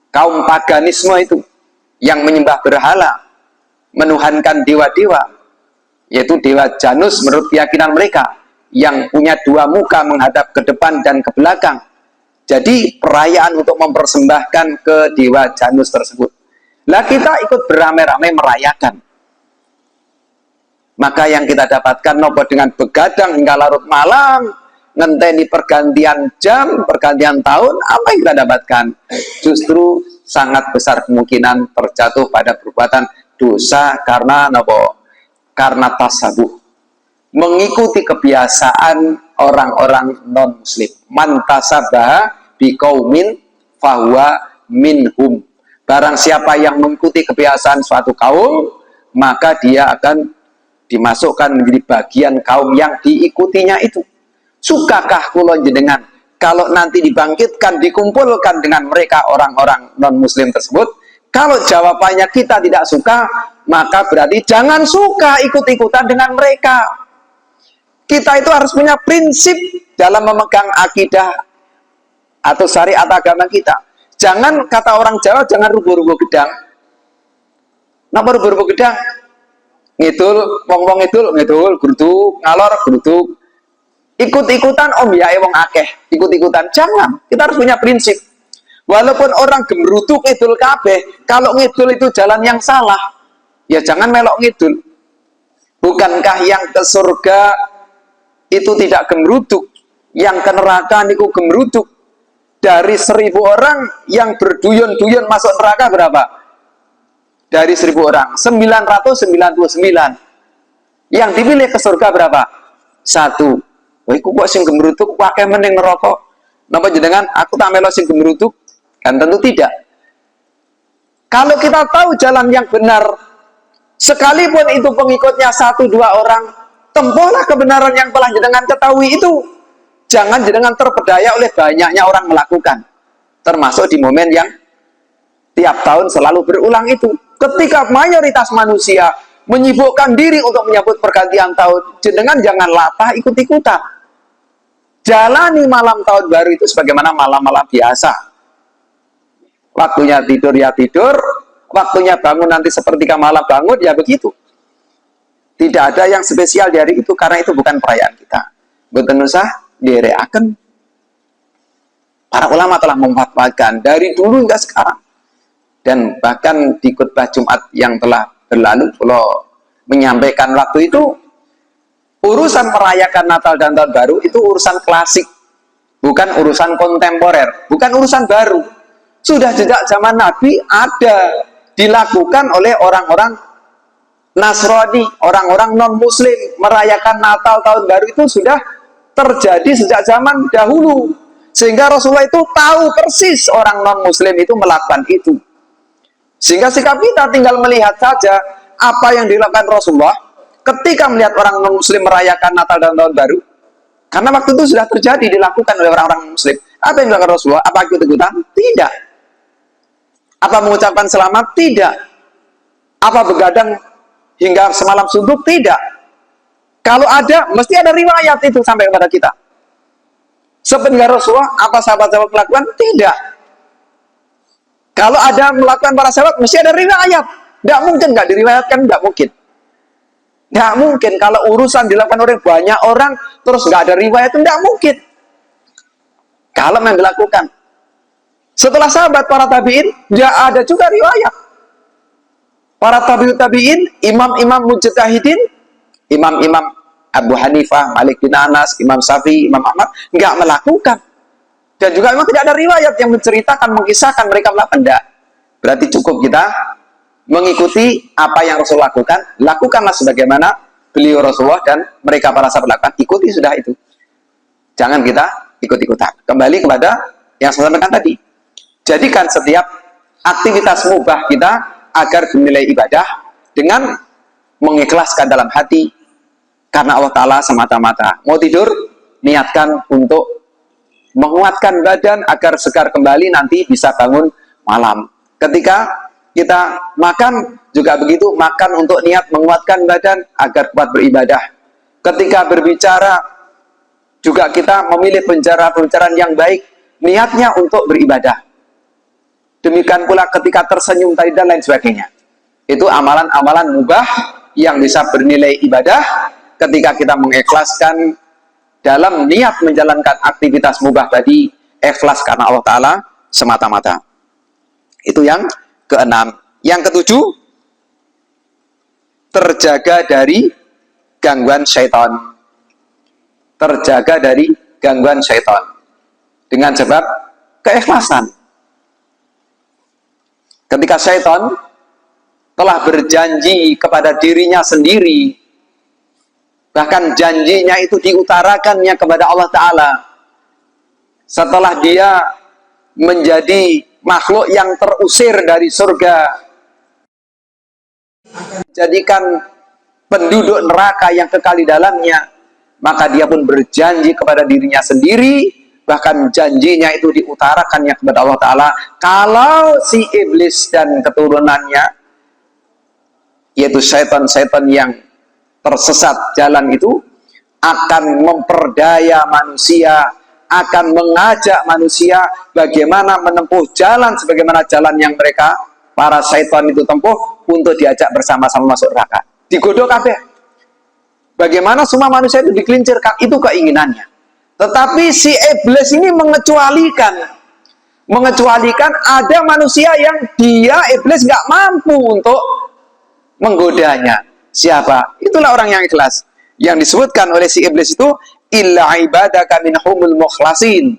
Kaum paganisme itu yang menyembah berhala, menuhankan dewa-dewa, yaitu dewa Janus menurut keyakinan mereka, yang punya dua muka menghadap ke depan dan ke belakang, Jadi perayaan untuk mempersembahkan ke dewa Janus tersebut. Lah kita ikut beramai-ramai merayakan. Maka yang kita dapatkan nopo dengan begadang hingga larut malam, ngenteni pergantian jam, pergantian tahun, apa yang kita dapatkan? Justru sangat besar kemungkinan terjatuh pada perbuatan dosa karena nopo? Karena tasabuh. Mengikuti kebiasaan orang-orang non-muslim. Man tasabaha biqaumin fahuwa minhum. Barang siapa yang mengikuti kebiasaan suatu kaum, maka dia akan dimasukkan menjadi bagian kaum yang diikutinya itu. Sukakah kula jenengan kalau nanti dibangkitkan, dikumpulkan dengan mereka orang-orang non-muslim tersebut? Kalau jawabannya kita tidak suka, maka berarti jangan suka ikut-ikutan dengan mereka. Kita itu harus punya prinsip dalam memegang akidah atau syariat agama kita. Jangan, kata orang Jawa, jangan rubuh-rubuh gedang. Napa rubuh-rubuh gedang? Ngidul, wong-wong ngidul, geruduk, ngalor, geruduk. Ikut-ikutan om ya wong akeh, ikut-ikutan. Jangan, kita harus punya prinsip. Walaupun orang gemruduk ngidul kabeh, kalau ngidul itu jalan yang salah, ya jangan melok ngidul. Bukankah yang ke surga itu tidak gemruduk, yang ke neraka niku gemruduk? Dari 1000 orang yang berduyun-duyun masuk neraka berapa? Dari 1000 orang 999. Yang dipilih ke surga berapa? 1. Wah, iku kok sing gemruduk akeh meneng neraka. Napa jenengan aku tak melo sing gemruduk? Kan tentu tidak. Kalau kita tahu jalan yang benar, sekalipun itu pengikutnya 1-2 orang, tempuhlah kebenaran yang telah jenengan ketahui itu. Jangan jenengan terpedaya oleh banyaknya orang melakukan. Termasuk di momen yang tiap tahun selalu berulang itu. Ketika mayoritas manusia menyibukkan diri untuk menyambut pergantian tahun, jenengan jangan latah ikut-ikutan. Jalani malam tahun baru itu sebagaimana malam-malam biasa. Waktunya tidur ya tidur, waktunya bangun nanti seperti malam bangun ya begitu. Tidak ada yang spesial di hari itu karena itu bukan perayaan kita. Mboten usah direaken. Para ulama telah memfatwakan dari dulu hingga sekarang. Dan bahkan di khutbah Jumat yang telah berlalu, kalau menyampaikan waktu itu, urusan merayakan Natal dan Tahun Baru itu urusan klasik, bukan urusan kontemporer, bukan urusan baru. Sudah sejak zaman Nabi ada, dilakukan oleh orang-orang Nasrani, orang-orang non-Muslim. Merayakan Natal Tahun Baru itu sudah terjadi sejak zaman dahulu, sehingga Rasulullah itu tahu persis orang non-Muslim itu melakukan itu. Sehingga sikap kita tinggal melihat saja apa yang dilakukan Rasulullah ketika melihat orang non-Muslim merayakan Natal dan Tahun Baru. Karena waktu itu sudah terjadi, dilakukan oleh orang-orang Muslim. Apa yang dilakukan Rasulullah? Apa ikut-ikutan? Tidak. Apa mengucapkan selamat? Tidak. Apa begadang hingga semalam suntuk? Tidak. Kalau ada, mesti ada riwayat itu sampai kepada kita. Sepeninggal Rasulullah, apa sahabat-sahabat melakukan? Tidak. Kalau ada melakukan para sahabat, mesti ada riwayat. Tidak mungkin nggak diriwayatkan, nggak mungkin. Nggak mungkin kalau urusan dilakukan oleh banyak orang, terus nggak ada riwayat, nggak mungkin. Kalau memang dilakukan. Setelah sahabat, para tabi'in, nggak ada juga riwayat. Para tabi'in, imam-imam mujtahidin, imam-imam Abu Hanifah, Malik bin Anas, Imam Syafi'i, Imam Ahmad, nggak melakukan. Dan juga memang tidak ada riwayat yang menceritakan, mengisahkan mereka melakukan. Tidak. Berarti cukup kita mengikuti apa yang Rasul lakukan. Lakukanlah sebagaimana beliau Rasulullah dan mereka para sahabat lakukan. Ikuti sudah itu. Jangan kita ikut-ikutan. Kembali kepada yang saya sampaikan tadi. Jadikan setiap aktivitas mubah kita agar bernilai ibadah dengan mengikhlaskan dalam hati karena Allah Ta'ala semata-mata. Mau tidur, niatkan untuk menguatkan badan agar segar kembali nanti bisa bangun malam. Ketika kita makan juga begitu, makan untuk niat menguatkan badan agar kuat beribadah. Ketika berbicara juga kita memilih pembicaraan yang baik, niatnya untuk beribadah. Demikian pula ketika tersenyum tadi dan lain sebagainya. Itu amalan-amalan mubah yang bisa bernilai ibadah ketika kita mengikhlaskan dalam niat menjalankan aktivitas mubah tadi ikhlas karena Allah Ta'ala semata-mata. Itu yang keenam. Yang ketujuh, terjaga dari gangguan syaitan. Terjaga dari gangguan syaitan dengan sebab keikhlasan. Ketika syaitan telah berjanji kepada dirinya sendiri, bahkan janjinya itu diutarakannya kepada Allah Ta'ala, setelah dia menjadi makhluk yang terusir dari surga, jadikan penduduk neraka yang kekal di dalamnya, maka dia pun berjanji kepada dirinya sendiri, bahkan janjinya itu diutarakannya kepada Allah Ta'ala, kalau si iblis dan keturunannya, yaitu syaitan-syaitan yang tersesat jalan itu, akan memperdaya manusia, akan mengajak manusia bagaimana menempuh jalan sebagaimana jalan yang mereka, para syaitan itu tempuh untuk diajak bersama-sama masuk neraka. Digodok kabeh. Bagaimana semua manusia itu dikelincirkan, itu keinginannya. Tetapi si iblis ini mengecualikan ada manusia yang dia iblis nggak mampu untuk menggodanya. Siapa? Itulah orang yang ikhlas. Yang disebutkan oleh si iblis itu, illa ibadaka minhumul mukhlasin.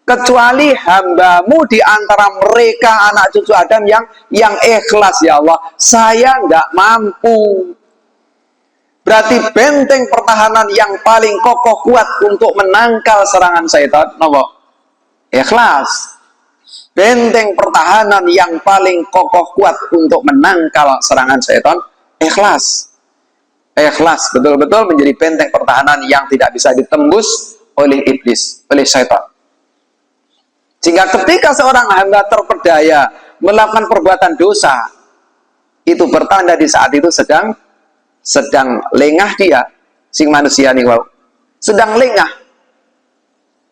Kecuali hambamu di antara mereka anak cucu Adam yang ikhlas, ya Allah, saya nggak mampu. Berarti benteng pertahanan yang paling kokoh kuat untuk menangkal serangan syaitan, apa? Ikhlas. Benteng pertahanan yang paling kokoh kuat untuk menangkal serangan syaitan, ikhlas. Ikhlas betul-betul menjadi benteng pertahanan yang tidak bisa ditembus oleh iblis, oleh syaitan. Sehingga ketika seorang hamba terperdaya melakukan perbuatan dosa, itu bertanda di saat itu sedang lengah dia, sing manusia nih, wow, sedang lengah.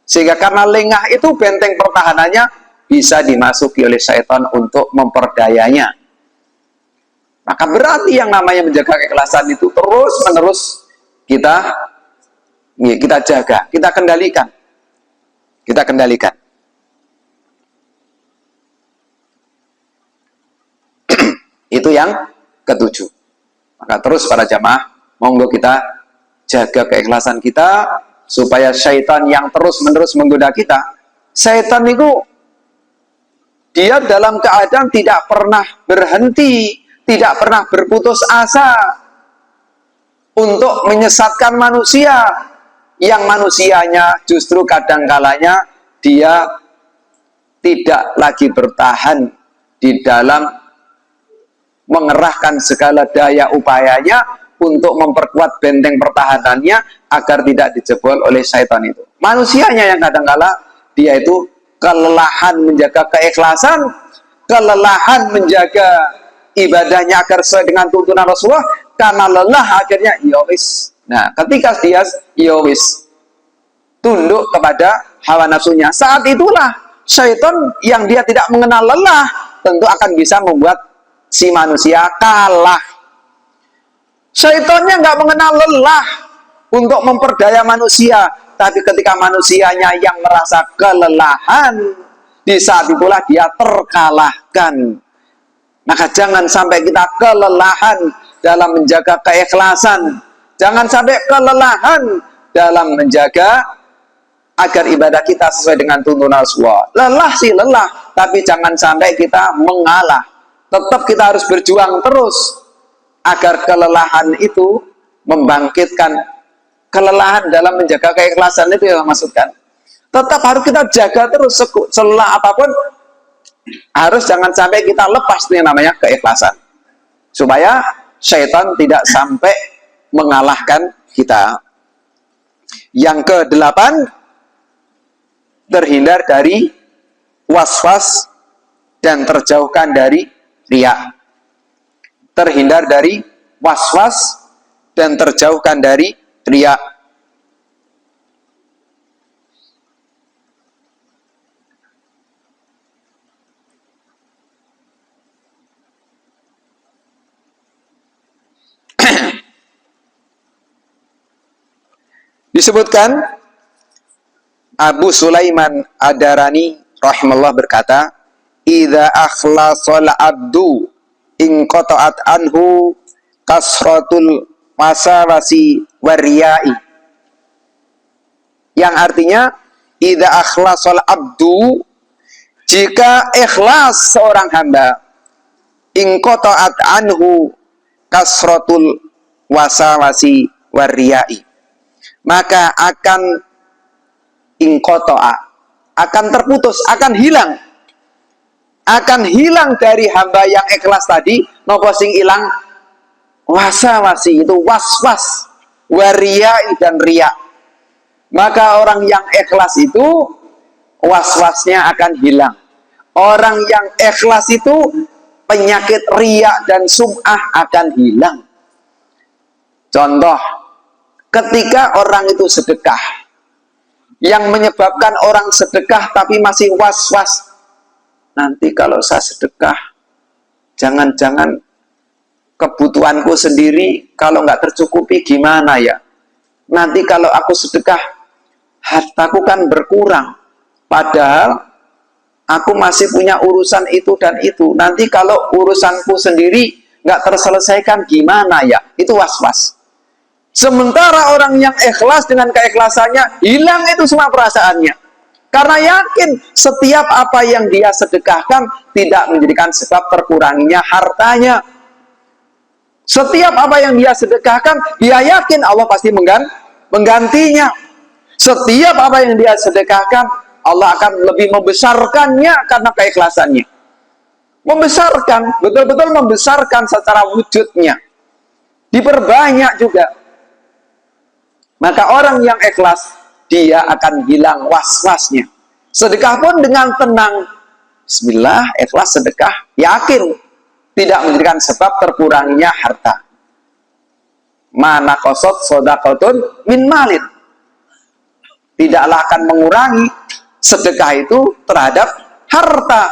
Sehingga karena lengah itu benteng pertahanannya bisa dimasuki oleh syaitan untuk memperdayanya. Maka berarti yang namanya menjaga keikhlasan itu terus-menerus kita jaga, kita kendalikan. Kita kendalikan. Itu yang ketujuh. Maka terus para jamaah, monggo kita jaga keikhlasan kita supaya syaitan yang terus-menerus menggoda kita. Syaitan itu dia dalam keadaan tidak pernah berhenti, tidak pernah berputus asa untuk menyesatkan manusia, yang manusianya justru kadang-kalanya dia tidak lagi bertahan di dalam mengerahkan segala daya upayanya untuk memperkuat benteng pertahanannya agar tidak dijebol oleh syaitan itu. Manusianya yang kadang-kala dia itu kelelahan menjaga keikhlasan, kelelahan menjaga ibadahnya agar sesuai dengan tuntunan Rasulullah, karena lelah akhirnya yowis. Nah, ketika dia yowis tunduk kepada hawa nafsunya, saat itulah syaitan yang dia tidak mengenal lelah tentu akan bisa membuat si manusia kalah. Syaitannya nggak mengenal lelah untuk memperdaya manusia, tapi ketika manusianya yang merasa kelelahan, di saat itulah dia terkalahkan. Maka jangan sampai kita kelelahan dalam menjaga keikhlasan, jangan sampai kelelahan dalam menjaga agar ibadah kita sesuai dengan tuntunan Rasulullah. Lelah sih lelah, tapi jangan sampai kita mengalah. Tetap kita harus berjuang terus agar kelelahan itu membangkitkan kelelahan dalam menjaga keikhlasan, itu yang maksudkan. Tetap harus kita jaga terus, selelah apapun harus jangan sampai kita lepas yang namanya keikhlasan, supaya syaitan tidak sampai mengalahkan kita. Yang kedelapan, terhindar dari was-was dan terjauhkan dari riya. Terhindar dari was-was dan terjauhkan dari riya. Disebutkan Abu Sulaiman Ad-Darani rahimahullah berkata, "Idza akhlasal abdu inqata'at anhu kasratul wasawasi wariyai." Yang artinya, idza akhlasal abdu, jika ikhlas seorang hamba, inqata'at anhu kasratul wasawasi wariyai, maka akan inqata'a, akan terputus, akan hilang dari hamba yang ikhlas tadi. Napa sing ilang? Wasawasi, itu was-was, wariyai dan riya. Maka orang yang ikhlas itu was-wasnya akan hilang. Orang yang ikhlas itu penyakit riya dan sum'ah akan hilang. Contoh, ketika orang itu sedekah, yang menyebabkan orang sedekah tapi masih was-was, nanti kalau saya sedekah, jangan-jangan kebutuhanku sendiri kalau nggak tercukupi gimana ya? Nanti kalau aku sedekah, hartaku kan berkurang, padahal aku masih punya urusan itu dan itu. Nanti kalau urusanku sendiri nggak terselesaikan gimana ya? Itu was-was. Sementara orang yang ikhlas dengan keikhlasannya, hilang itu semua perasaannya. Karena yakin setiap apa yang dia sedekahkan tidak menjadikan sebab terkuranginya hartanya. Setiap apa yang dia sedekahkan, dia yakin Allah pasti menggantinya. Setiap apa yang dia sedekahkan, Allah akan lebih membesarkannya karena keikhlasannya. Membesarkan, betul-betul membesarkan secara wujudnya. Diperbanyak juga. Maka orang yang ikhlas, dia akan hilang was-wasnya. Sedekah pun dengan tenang. Bismillah, ikhlas sedekah, yakin tidak menjadikan sebab terkuranginya harta. Mana qasad shadaqatun min malin. Tidaklah akan mengurangi sedekah itu terhadap harta.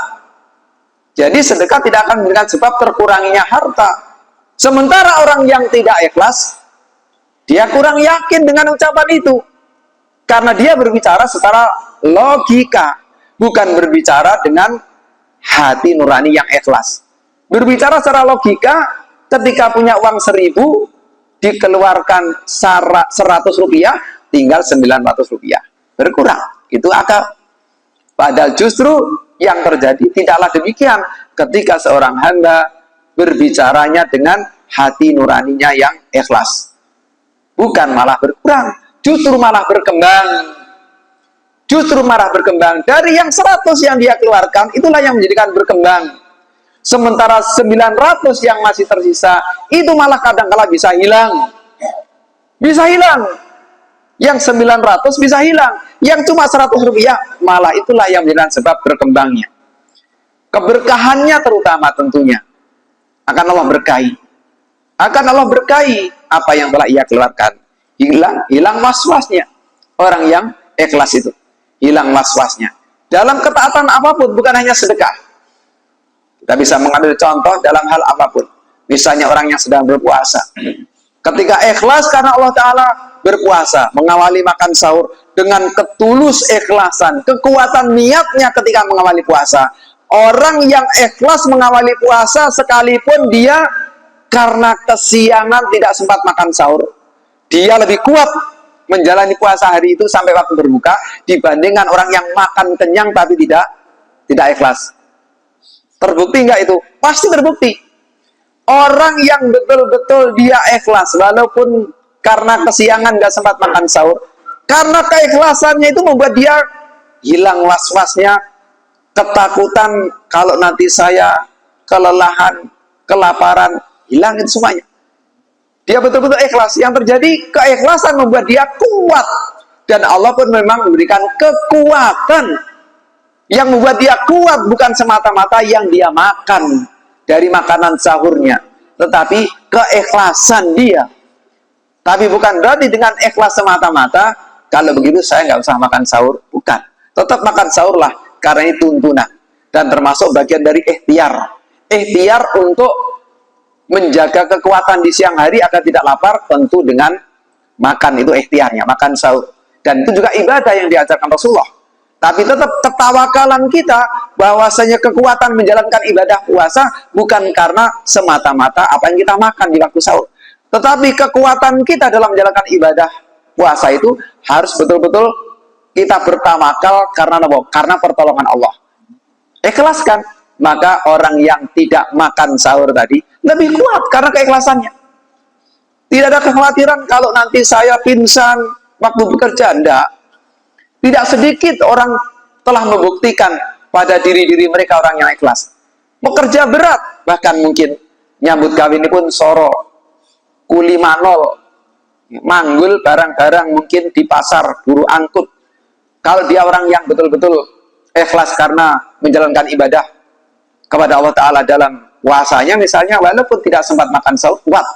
Jadi sedekah tidak akan menjadikan sebab terkuranginya harta. Sementara orang yang tidak ikhlas, dia kurang yakin dengan ucapan itu. Karena dia berbicara secara logika, bukan berbicara dengan hati nurani yang ikhlas. Berbicara secara logika, ketika punya uang 1.000, dikeluarkan 100 rupiah, tinggal 900 rupiah. Berkurang. Itu akal. Padahal justru yang terjadi tidaklah demikian ketika seorang hamba berbicaranya dengan hati nuraninya yang ikhlas. Bukan malah berkurang, justru malah berkembang. Justru malah berkembang. Dari yang 100 yang dia keluarkan, itulah yang menjadikan berkembang. Sementara 900 yang masih tersisa, itu malah kadang-kala bisa hilang. Bisa hilang. Yang 900 bisa hilang. Yang cuma 100 rupiah, malah itulah yang menjadikan sebab berkembangnya. Keberkahannya terutama tentunya. Akan Allah berkahi. Akan Allah berkahi apa yang telah ia keluarkan. Hilang was-wasnya. Orang yang ikhlas itu hilang was-wasnya dalam ketaatan apapun, bukan hanya sedekah. Kita bisa mengambil contoh dalam hal apapun. Misalnya orang yang sedang berpuasa, ketika ikhlas karena Allah Ta'ala berpuasa, mengawali makan sahur dengan ketulus ikhlasan, kekuatan niatnya ketika mengawali puasa. Orang yang ikhlas mengawali puasa sekalipun dia karena kesiangan tidak sempat makan sahur, dia lebih kuat menjalani puasa hari itu sampai waktu berbuka dibandingkan orang yang makan kenyang tapi tidak ikhlas. Terbukti enggak itu? Pasti terbukti. Orang yang betul-betul dia ikhlas walaupun karena kesiangan nggak sempat makan sahur, karena keikhlasannya itu membuat dia hilang was-wasnya, ketakutan kalau nanti saya kelelahan, kelaparan, hilang itu semuanya. Dia betul-betul ikhlas. Yang terjadi, keikhlasan membuat dia kuat. Dan Allah pun memang memberikan kekuatan. Yang membuat dia kuat bukan semata-mata yang dia makan dari makanan sahurnya, tetapi keikhlasan dia. Tapi bukan berarti dengan ikhlas semata-mata, kalau begitu saya nggak usah makan sahur. Bukan. Tetap makan sahur lah, karena itu tuntunan. Dan termasuk bagian dari ikhtiar. Ikhtiar untuk menjaga kekuatan di siang hari agar tidak lapar, tentu dengan makan, itu ikhtiarnya, makan sahur. Dan itu juga ibadah yang diajarkan Rasulullah. Tapi tetap ketawakalan kita bahwasanya kekuatan menjalankan ibadah puasa bukan karena semata-mata apa yang kita makan di waktu sahur. Tetapi kekuatan kita dalam menjalankan ibadah puasa itu harus betul-betul kita bertawakal karena apa? Karena pertolongan Allah. Ikhlaskan, maka orang yang tidak makan sahur tadi lebih kuat karena keikhlasannya. Tidak ada kekhawatiran kalau nanti saya pingsan waktu bekerja, enggak. Tidak sedikit orang telah membuktikan pada diri-diri mereka orang yang ikhlas. Bekerja berat, bahkan mungkin nyambut kawin ini pun soro, kuli manol, manggul barang-barang mungkin di pasar, buru angkut. Kalau dia orang yang betul-betul ikhlas karena menjalankan ibadah kepada Allah Ta'ala dalam puasanya misalnya, walaupun tidak sempat makan sahur, kuat.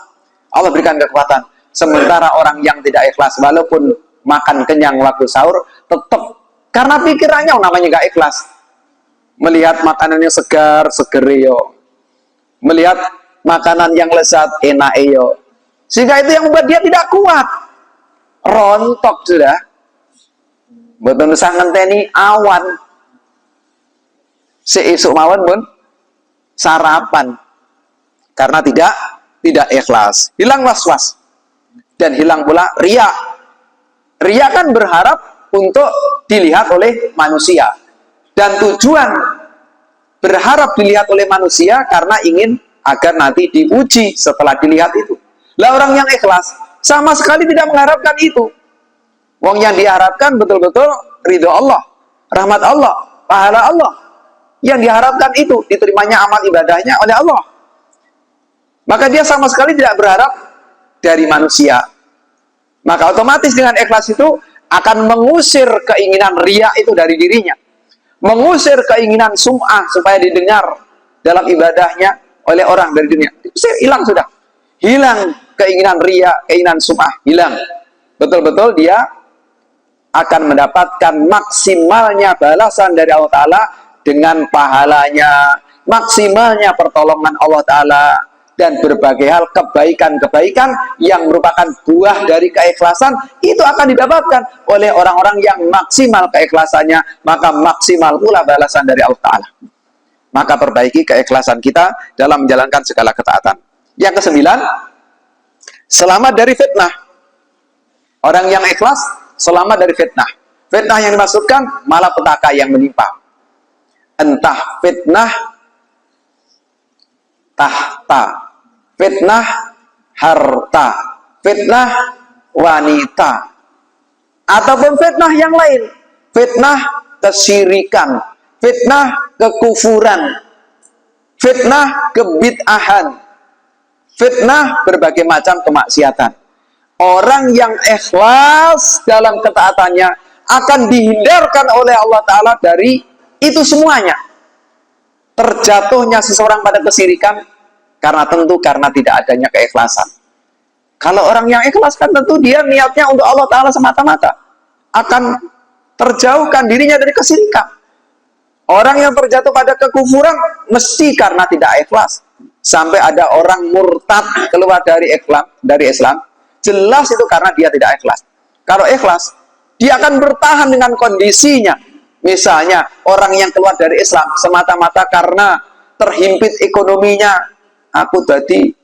Allah berikan kekuatan. Sementara orang yang tidak ikhlas, walaupun makan kenyang waktu sahur, tetap karena pikirannya namanya gak ikhlas, melihat makanannya segar yo, melihat makanan yang lezat enak yo, sehingga itu yang membuat dia tidak kuat, rontok sudah, betul sangat ngenteni awan seesuk mawon pun sarapan karena tidak ikhlas, hilang was-was dan hilang pula riya. Riya kan berharap untuk dilihat oleh manusia. Dan tujuan berharap dilihat oleh manusia karena ingin agar nanti diuji setelah dilihat itu. Lah orang yang ikhlas sama sekali tidak mengharapkan itu. Wong yang diharapkan betul-betul ridho Allah, rahmat Allah, pahala Allah. Yang diharapkan itu diterimanya amal ibadahnya oleh Allah. Maka dia sama sekali tidak berharap dari manusia. Maka otomatis dengan ikhlas itu akan mengusir keinginan riya itu dari dirinya. Mengusir keinginan sum'ah supaya didengar dalam ibadahnya oleh orang dari dunia. Diusir, hilang sudah. Hilang keinginan riya, keinginan sum'ah, hilang. Betul-betul dia akan mendapatkan maksimalnya balasan dari Allah Ta'ala dengan pahalanya, maksimalnya pertolongan Allah Ta'ala, dan berbagai hal kebaikan-kebaikan yang merupakan buah dari keikhlasan itu akan didapatkan oleh orang-orang yang maksimal keikhlasannya, maka maksimal pula balasan dari Allah Ta'ala. Maka perbaiki keikhlasan kita dalam menjalankan segala ketaatan. Yang kesembilan, selamat dari fitnah. Orang yang ikhlas selamat dari fitnah. Fitnah yang dimaksudkan malapetaka yang menimpa. Entah fitnah tahta, fitnah harta, fitnah wanita, ataupun fitnah yang lain, fitnah kesyirikan, fitnah kekufuran, fitnah kebid'ahan, fitnah berbagai macam kemaksiatan. Orang yang ikhlas dalam ketaatannya akan dihindarkan oleh Allah Ta'ala dari itu semuanya. Terjatuhnya seseorang pada kesyirikan karena tidak adanya keikhlasan. Kalau orang yang ikhlas kan tentu dia niatnya untuk Allah Ta'ala semata-mata, akan terjauhkan dirinya dari kesyirikan. Orang yang terjatuh pada kekufuran mesti karena tidak ikhlas. Sampai ada orang murtad keluar dari Islam, jelas itu karena dia tidak ikhlas. Kalau ikhlas, dia akan bertahan dengan kondisinya. Misalnya orang yang keluar dari Islam semata-mata karena terhimpit ekonominya, aku tadi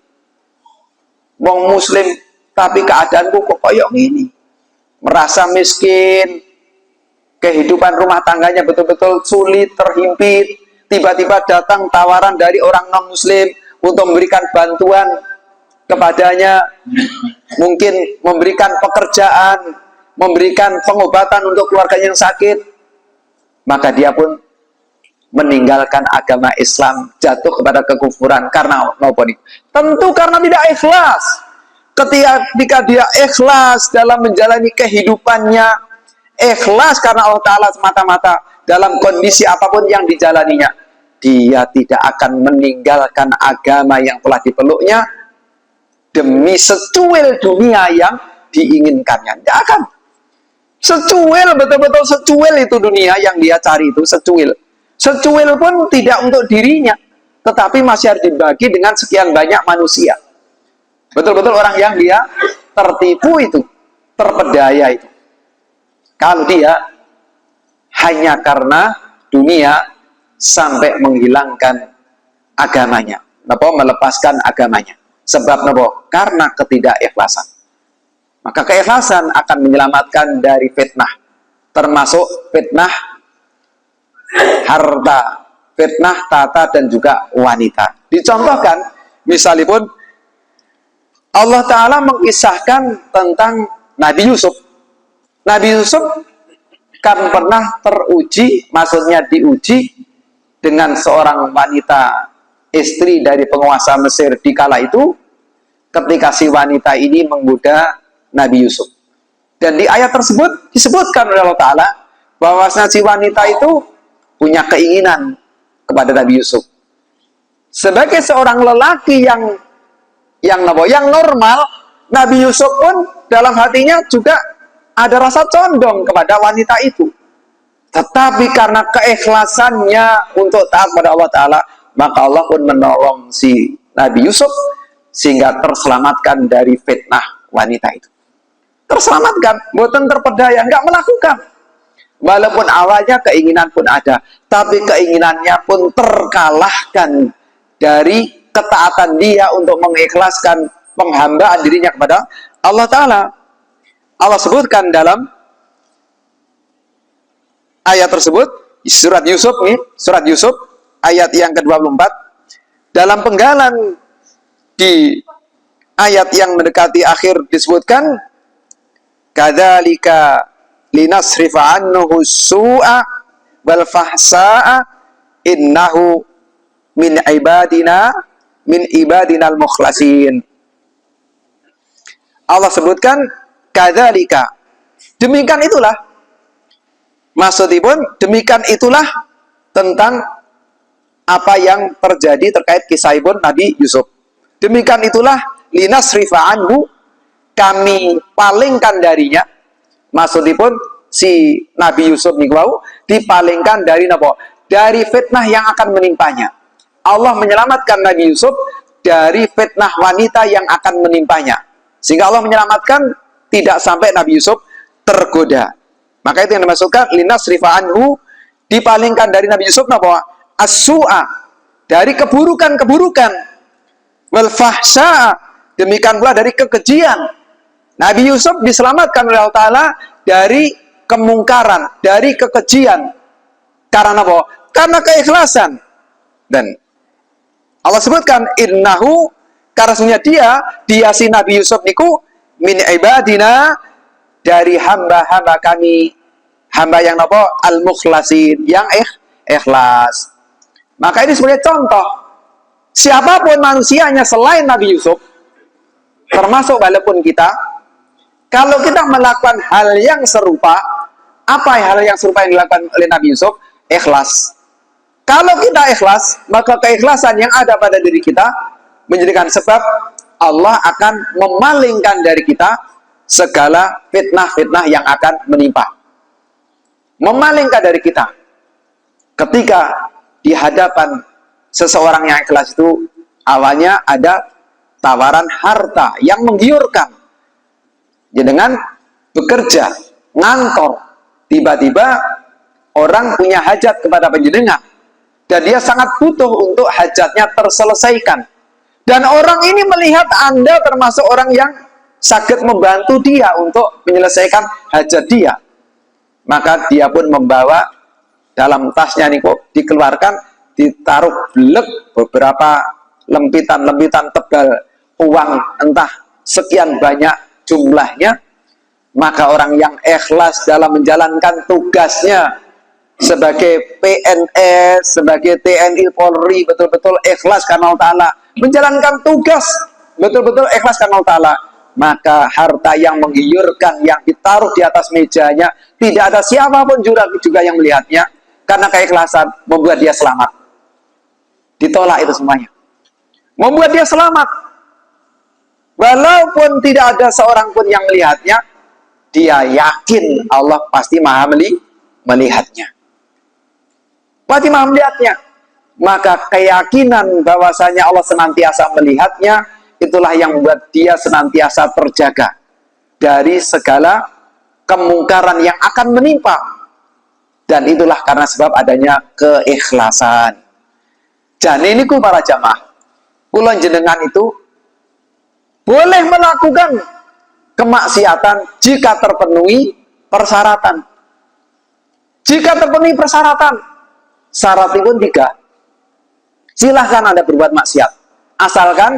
wong muslim tapi keadaanku kok koyok gini, merasa miskin, kehidupan rumah tangganya betul-betul sulit, terhimpit. Tiba-tiba datang tawaran dari orang non muslim untuk memberikan bantuan kepadanya, mungkin memberikan pekerjaan, memberikan pengobatan untuk keluarganya yang sakit, maka dia pun meninggalkan agama Islam, jatuh kepada kekufuran karena maupun itu. Tentu karena tidak ikhlas. Ketika dia ikhlas dalam menjalani kehidupannya, ikhlas karena Allah Ta'ala semata-mata dalam kondisi apapun yang dijalaninya, dia tidak akan meninggalkan agama yang telah dipeluknya demi secuil dunia yang diinginkannya. Tidak akan. Secuil, betul-betul secuil itu dunia yang dia cari itu, secuil. Secuil pun tidak untuk dirinya, tetapi masih harus dibagi dengan sekian banyak manusia. Betul-betul orang yang dia tertipu itu, terpedaya itu. Kalau dia hanya karena dunia sampai menghilangkan agamanya, melepaskan agamanya. Sebab karena ketidakikhlasan. Maka keikhlasan akan menyelamatkan dari fitnah, termasuk fitnah harta, fitnah tata dan juga wanita. Dicontohkan, misalipun Allah Ta'ala mengisahkan tentang Nabi Yusuf. Nabi Yusuf kan pernah teruji, maksudnya diuji dengan seorang wanita istri dari penguasa Mesir di kala itu, ketika si wanita ini menggoda Nabi Yusuf. Dan di ayat tersebut disebutkan oleh Allah Ta'ala bahwa si wanita itu punya keinginan kepada Nabi Yusuf. Sebagai seorang lelaki yang normal, Nabi Yusuf pun dalam hatinya juga ada rasa condong kepada wanita itu. Tetapi karena keikhlasannya untuk taat pada Allah Ta'ala, maka Allah pun menolong si Nabi Yusuf sehingga terselamatkan dari fitnah wanita itu. Terselamatkan, bukan terpedaya, nggak melakukan. Walaupun awalnya keinginan pun ada, tapi keinginannya pun terkalahkan dari ketaatan dia untuk mengikhlaskan penghambaan dirinya kepada Allah Ta'ala. Allah sebutkan dalam ayat tersebut, surat Yusuf, ayat yang ke-24, dalam penggalan di ayat yang mendekati akhir disebutkan, kadzalika linasrifa anhu su'a wal fahsa'a innahu min ibadinal mukhlasin. Allah sebutkan kadzalika, demikian itulah, maksudipun demikian itulah tentang apa yang terjadi terkait kisah ibun Nabi Yusuf. Demikian itulah linasrifa anhu, kami palingkan darinya, maksudipun si Nabi Yusuf niku dipalingkan dari dari fitnah yang akan menimpanya. Allah menyelamatkan Nabi Yusuf dari fitnah wanita yang akan menimpanya, sehingga Allah menyelamatkan tidak sampai Nabi Yusuf tergoda. Maka itu yang dimaksudkan linasrifa anhu, dipalingkan dari Nabi Yusuf as-su'a, dari keburukan-keburukan, wal fahsya, demikian pula dari kekejian. Nabi Yusuf diselamatkan oleh Allah Ta'ala dari kemungkaran, dari kekejian. Karena karena keikhlasan. Dan Allah sebutkan, innahu, karena sesungguhnya dia si Nabi Yusuf niku min ibadina, dari hamba-hamba kami, hamba yang al-mukhlasin, yang ikhlas. Maka ini sebagai contoh, siapapun manusianya selain Nabi Yusuf, termasuk walaupun kita, kalau kita melakukan hal yang serupa, apa hal yang serupa yang dilakukan oleh Nabi Yusuf? Ikhlas. Kalau kita ikhlas, maka keikhlasan yang ada pada diri kita menjadikan sebab Allah akan memalingkan dari kita segala fitnah-fitnah yang akan menimpa. Memalingkan dari kita. Ketika di hadapan seseorang yang ikhlas itu, awalnya ada tawaran harta yang menggiurkan. Dengan bekerja, ngantor, tiba-tiba orang punya hajat kepada panjenengan, dan dia sangat butuh untuk hajatnya terselesaikan. Dan orang ini melihat Anda termasuk orang yang sakit membantu dia untuk menyelesaikan hajat dia. Maka dia pun membawa dalam tasnya dikeluarkan, ditaruh blek beberapa lempitan-lempitan tebal uang, entah sekian banyak jumlahnya. Maka orang yang ikhlas dalam menjalankan tugasnya sebagai PNS, sebagai TNI Polri, betul-betul ikhlas karena Allah Ta'ala, menjalankan tugas betul-betul ikhlas karena Allah Ta'ala, maka harta yang menggiurkan yang ditaruh di atas mejanya, tidak ada siapapun juga yang melihatnya, karena keikhlasan membuat dia selamat. Ditolak itu semuanya, membuat dia selamat. Walaupun tidak ada seorang pun yang melihatnya, dia yakin Allah pasti maha melihatnya. Pasti maha melihatnya. Maka keyakinan bahwasanya Allah senantiasa melihatnya, itulah yang membuat dia senantiasa terjaga dari segala kemungkaran yang akan menimpa. Dan itulah karena sebab adanya keikhlasan. Jadi ini para jamaah, kula jenengan itu boleh melakukan kemaksiatan jika terpenuhi persyaratan. Jika terpenuhi persyaratan, syarat itu 3. Silahkan Anda berbuat maksiat. Asalkan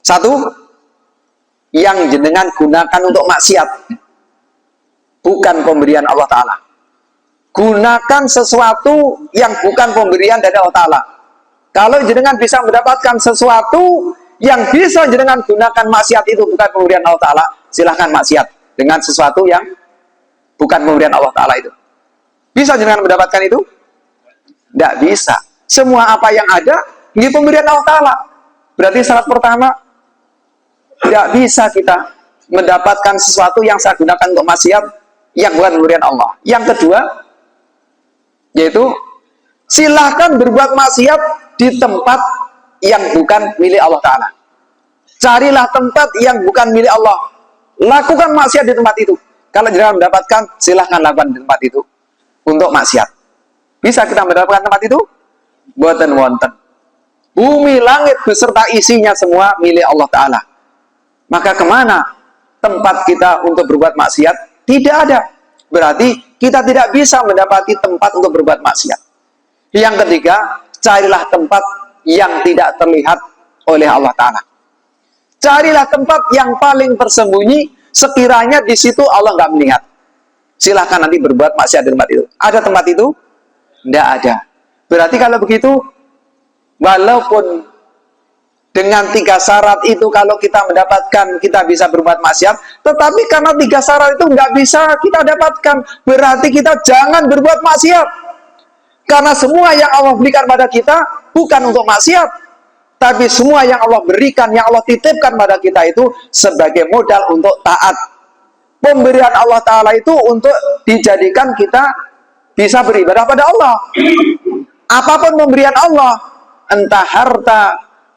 1, yang jenengan gunakan untuk maksiat bukan pemberian Allah Ta'ala. Gunakan sesuatu yang bukan pemberian dari Allah Ta'ala. Kalau jenengan bisa mendapatkan sesuatu yang bisa jenengan gunakan maksiat itu bukan pemberian Allah Ta'ala, silahkan maksiat dengan sesuatu yang bukan pemberian Allah Ta'ala itu. Bisa jenengan mendapatkan itu? Tidak bisa. Semua apa yang ada ini pemberian Allah Ta'ala. Berarti syarat pertama, tidak bisa kita mendapatkan sesuatu yang saya gunakan untuk maksiat yang bukan pemberian Allah. Yang kedua, yaitu silahkan berbuat maksiat di tempat yang bukan milik Allah Ta'ala. Carilah tempat yang bukan milik Allah, lakukan maksiat di tempat itu. Kalau jangan mendapatkan, silahkan lakukan di tempat itu untuk maksiat. Bisa kita mendapatkan tempat itu? Buatan wonten. Bumi, langit beserta isinya semua milik Allah Ta'ala. Maka kemana tempat kita untuk berbuat maksiat? Tidak ada. Berarti kita tidak bisa mendapati tempat untuk berbuat maksiat. Yang ketiga, carilah tempat yang tidak terlihat oleh Allah Ta'ala. Carilah tempat yang paling tersembunyi, sekiranya di situ Allah nggak melihat. Silahkan nanti berbuat maksiat di tempat itu. Ada tempat itu? Tidak ada. Berarti kalau begitu, walaupun dengan 3 syarat itu kalau kita mendapatkan, kita bisa berbuat maksiat, tetapi karena 3 syarat itu nggak bisa kita dapatkan, berarti kita jangan berbuat maksiat. Karena semua yang Allah berikan pada kita bukan untuk maksiat, tapi semua yang Allah berikan, yang Allah titipkan pada kita itu sebagai modal untuk taat. Pemberian Allah Ta'ala itu untuk dijadikan kita bisa beribadah pada Allah. Apapun pemberian Allah, entah harta,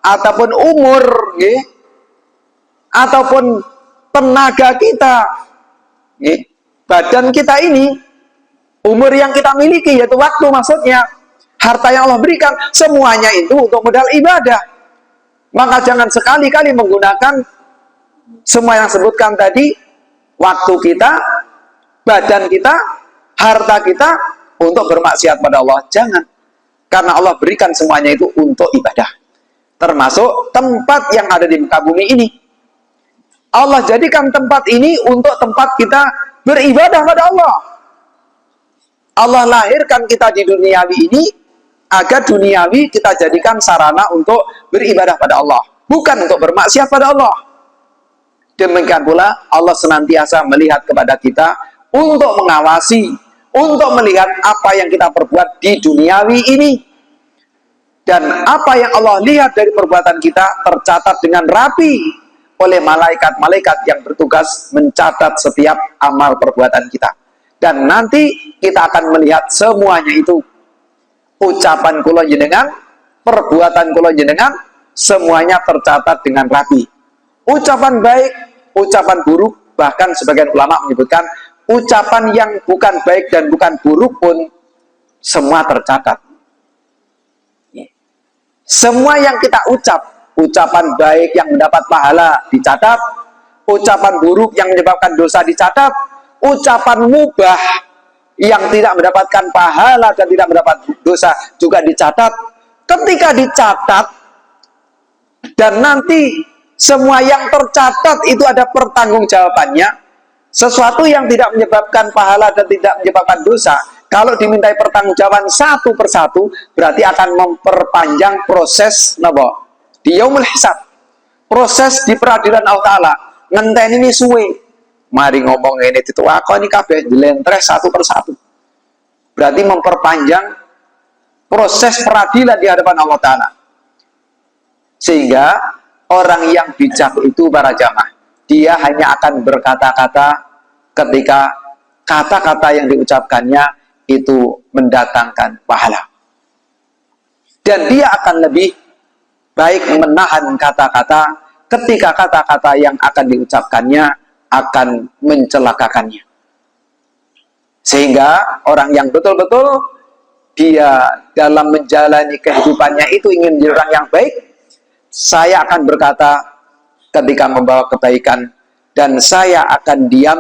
ataupun umur, ataupun tenaga kita, badan kita ini, umur yang kita miliki, yaitu waktu maksudnya, harta yang Allah berikan, semuanya itu untuk modal ibadah. Maka jangan sekali-kali menggunakan semua yang sebutkan tadi, waktu kita, badan kita, harta kita, untuk bermaksiat pada Allah. Jangan. Karena Allah berikan semuanya itu untuk ibadah. Termasuk tempat yang ada di muka bumi ini. Allah jadikan tempat ini untuk tempat kita beribadah pada Allah. Allah lahirkan kita di duniawi ini agar duniawi kita jadikan sarana untuk beribadah pada Allah, bukan untuk bermaksiat pada Allah. Demikian pula Allah senantiasa melihat kepada kita untuk mengawasi, untuk melihat apa yang kita perbuat di duniawi ini. Dan apa yang Allah lihat dari perbuatan kita tercatat dengan rapi oleh malaikat-malaikat yang bertugas mencatat setiap amal perbuatan kita. Dan nanti kita akan melihat semuanya itu. Ucapan kula jenengan, perbuatan kula jenengan, semuanya tercatat dengan rapi. Ucapan baik, ucapan buruk, bahkan sebagian ulama menyebutkan ucapan yang bukan baik dan bukan buruk pun semua tercatat. Semua yang kita ucap, ucapan baik yang mendapat pahala dicatat, ucapan buruk yang menyebabkan dosa dicatat, ucapan mubah yang tidak mendapatkan pahala dan tidak mendapat dosa juga dicatat. Ketika dicatat dan nanti semua yang tercatat itu ada pertanggungjawabannya. Sesuatu yang tidak menyebabkan pahala dan tidak menyebabkan dosa, kalau dimintai pertanggungjawaban satu persatu, berarti akan memperpanjang proses di yaumul hisab. Proses di peradilan Allah Ta'ala. Ngenteni ini suwe. Mari ngomong ini itu aku ini kabeh dilentres satu persatu. Berarti memperpanjang proses peradilan di hadapan Allah Ta'ala. Sehingga orang yang bijak itu para jamaah, dia hanya akan berkata-kata ketika kata-kata yang diucapkannya itu mendatangkan pahala. Dan dia akan lebih baik menahan kata-kata ketika kata-kata yang akan diucapkannya akan mencelakakannya. Sehingga orang yang betul-betul dia dalam menjalani kehidupannya itu ingin menjadi orang yang baik, saya akan berkata ketika membawa kebaikan, dan saya akan diam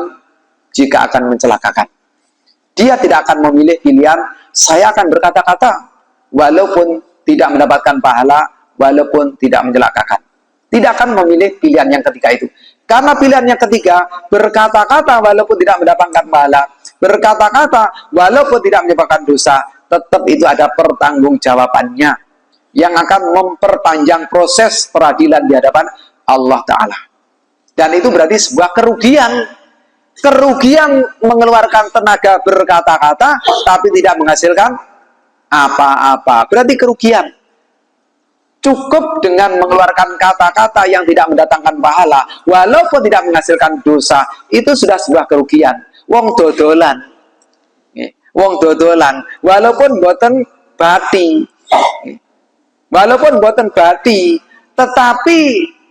jika akan mencelakakan. Dia tidak akan memilih pilihan, saya akan berkata-kata walaupun tidak mendapatkan pahala, walaupun tidak mencelakakan. Tidak akan memilih pilihan yang ketiga itu. Karena pilihan yang ketiga, berkata-kata walaupun tidak mendapatkan pahala, berkata-kata walaupun tidak menyebabkan dosa, tetap itu ada pertanggungjawabannya yang akan memperpanjang proses peradilan di hadapan Allah Ta'ala. Dan itu berarti sebuah kerugian. Kerugian mengeluarkan tenaga berkata-kata tapi tidak menghasilkan apa-apa. Berarti kerugian. Cukup dengan mengeluarkan kata-kata yang tidak mendatangkan pahala, walaupun tidak menghasilkan dosa, itu sudah sebuah kerugian. Wong dodolan, wong dodolan, walaupun boten bati, walaupun boten bati, tetapi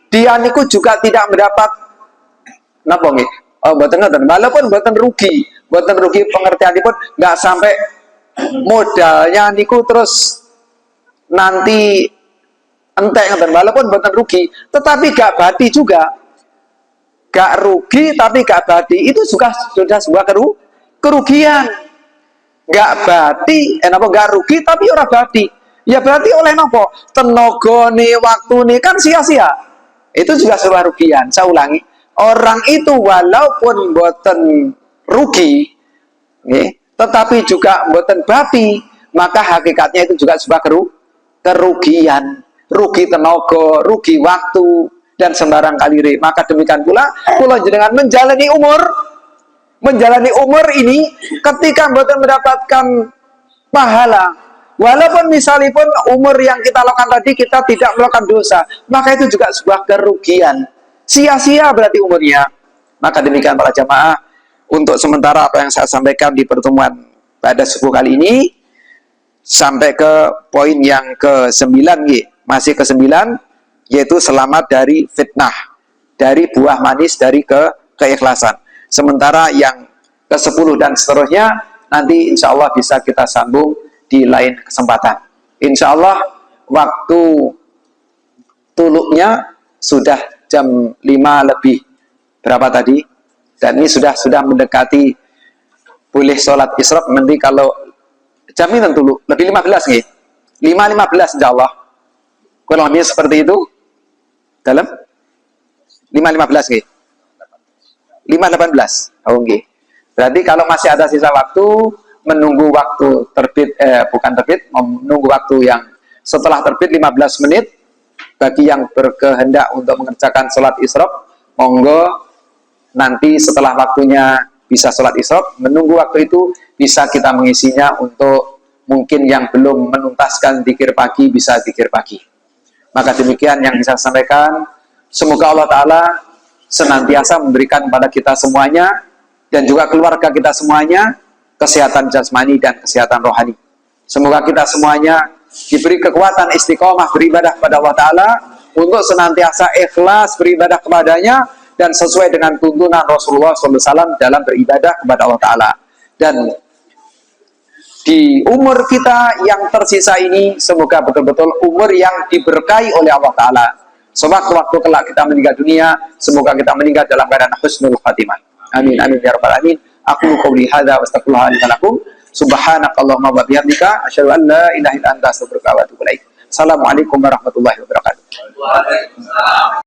dia niku juga tidak mendapat napa nggih? Oh, boten ngoten. Walaupun boten rugi pengertianipun nggak sampai modalnya niku terus nanti entek ngoten, walaupun boten rugi, tetapi gak bati juga. Gak rugi tapi gak bati, itu sudah sebuah kerugian. Gak bati, gak rugi tapi ora bati. Ya berarti oleh nopo? Tenagane, waktune kan sia-sia. Itu juga sebuah kerugian. Saya ulangi, orang itu walaupun boten rugi, tetapi juga boten bati, maka hakikatnya itu juga sebuah kerugian. Rugi tenaga, rugi waktu, dan sembarang kalire. Maka demikian pula kula jenengan menjalani umur ini ketika mboten mendapatkan pahala, walaupun misalipun umur yang kita lakukan tadi kita tidak melakukan dosa, maka itu juga sebuah kerugian. Sia-sia berarti umurnya. Maka demikian para jamaah, untuk sementara apa yang saya sampaikan di pertemuan pada subuh kali ini sampai ke poin yang ke-9 masih ke-9, yaitu selamat dari fitnah, dari buah manis dari keikhlasan. Sementara yang ke-10 dan seterusnya nanti insya Allah bisa kita sambung di lain kesempatan. Insya Allah waktu tuluknya sudah jam 5 lebih berapa tadi, dan ini sudah mendekati boleh sholat isyraq. Nanti kalau jam ini tentu lebih 15 nih, 5.15 insya Allah. Kurang lebih seperti itu. Dalam 5.15 nih, 5.18. Oh, okay. Berarti kalau masih ada sisa waktu, menunggu waktu terbit, bukan terbit, menunggu waktu yang setelah terbit 15 menit, bagi yang berkehendak untuk mengerjakan sholat isyraq, monggo nanti setelah waktunya bisa sholat isyraq, menunggu waktu itu bisa kita mengisinya untuk mungkin yang belum menuntaskan zikir pagi bisa zikir pagi. Maka demikian yang bisa saya sampaikan. Semoga Allah Ta'ala senantiasa memberikan kepada kita semuanya dan juga keluarga kita semuanya kesehatan jasmani dan kesehatan rohani. Semoga kita semuanya diberi kekuatan istiqomah beribadah kepada Allah Ta'ala untuk senantiasa ikhlas beribadah kepadanya dan sesuai dengan tuntunan Rasulullah SAW dalam beribadah kepada Allah Ta'ala. Dan di umur kita yang tersisa ini, semoga betul-betul umur yang diberkahi oleh Allah Ta'ala. Sewaktu-waktu kelak kita meninggal dunia, semoga kita meninggal dalam keadaan husnul khatimah. Amin, amin, ya rabbal alamin. Aku qouli hadza wa astaghfirullah li wa lakum. Subhanakallahumma wa bihamdika, asyhadu an la ilaha illa anta, astaghfiruka wa atubu ilaik. Assalamualaikum warahmatullahi wabarakatuh. Waalaikumsalam.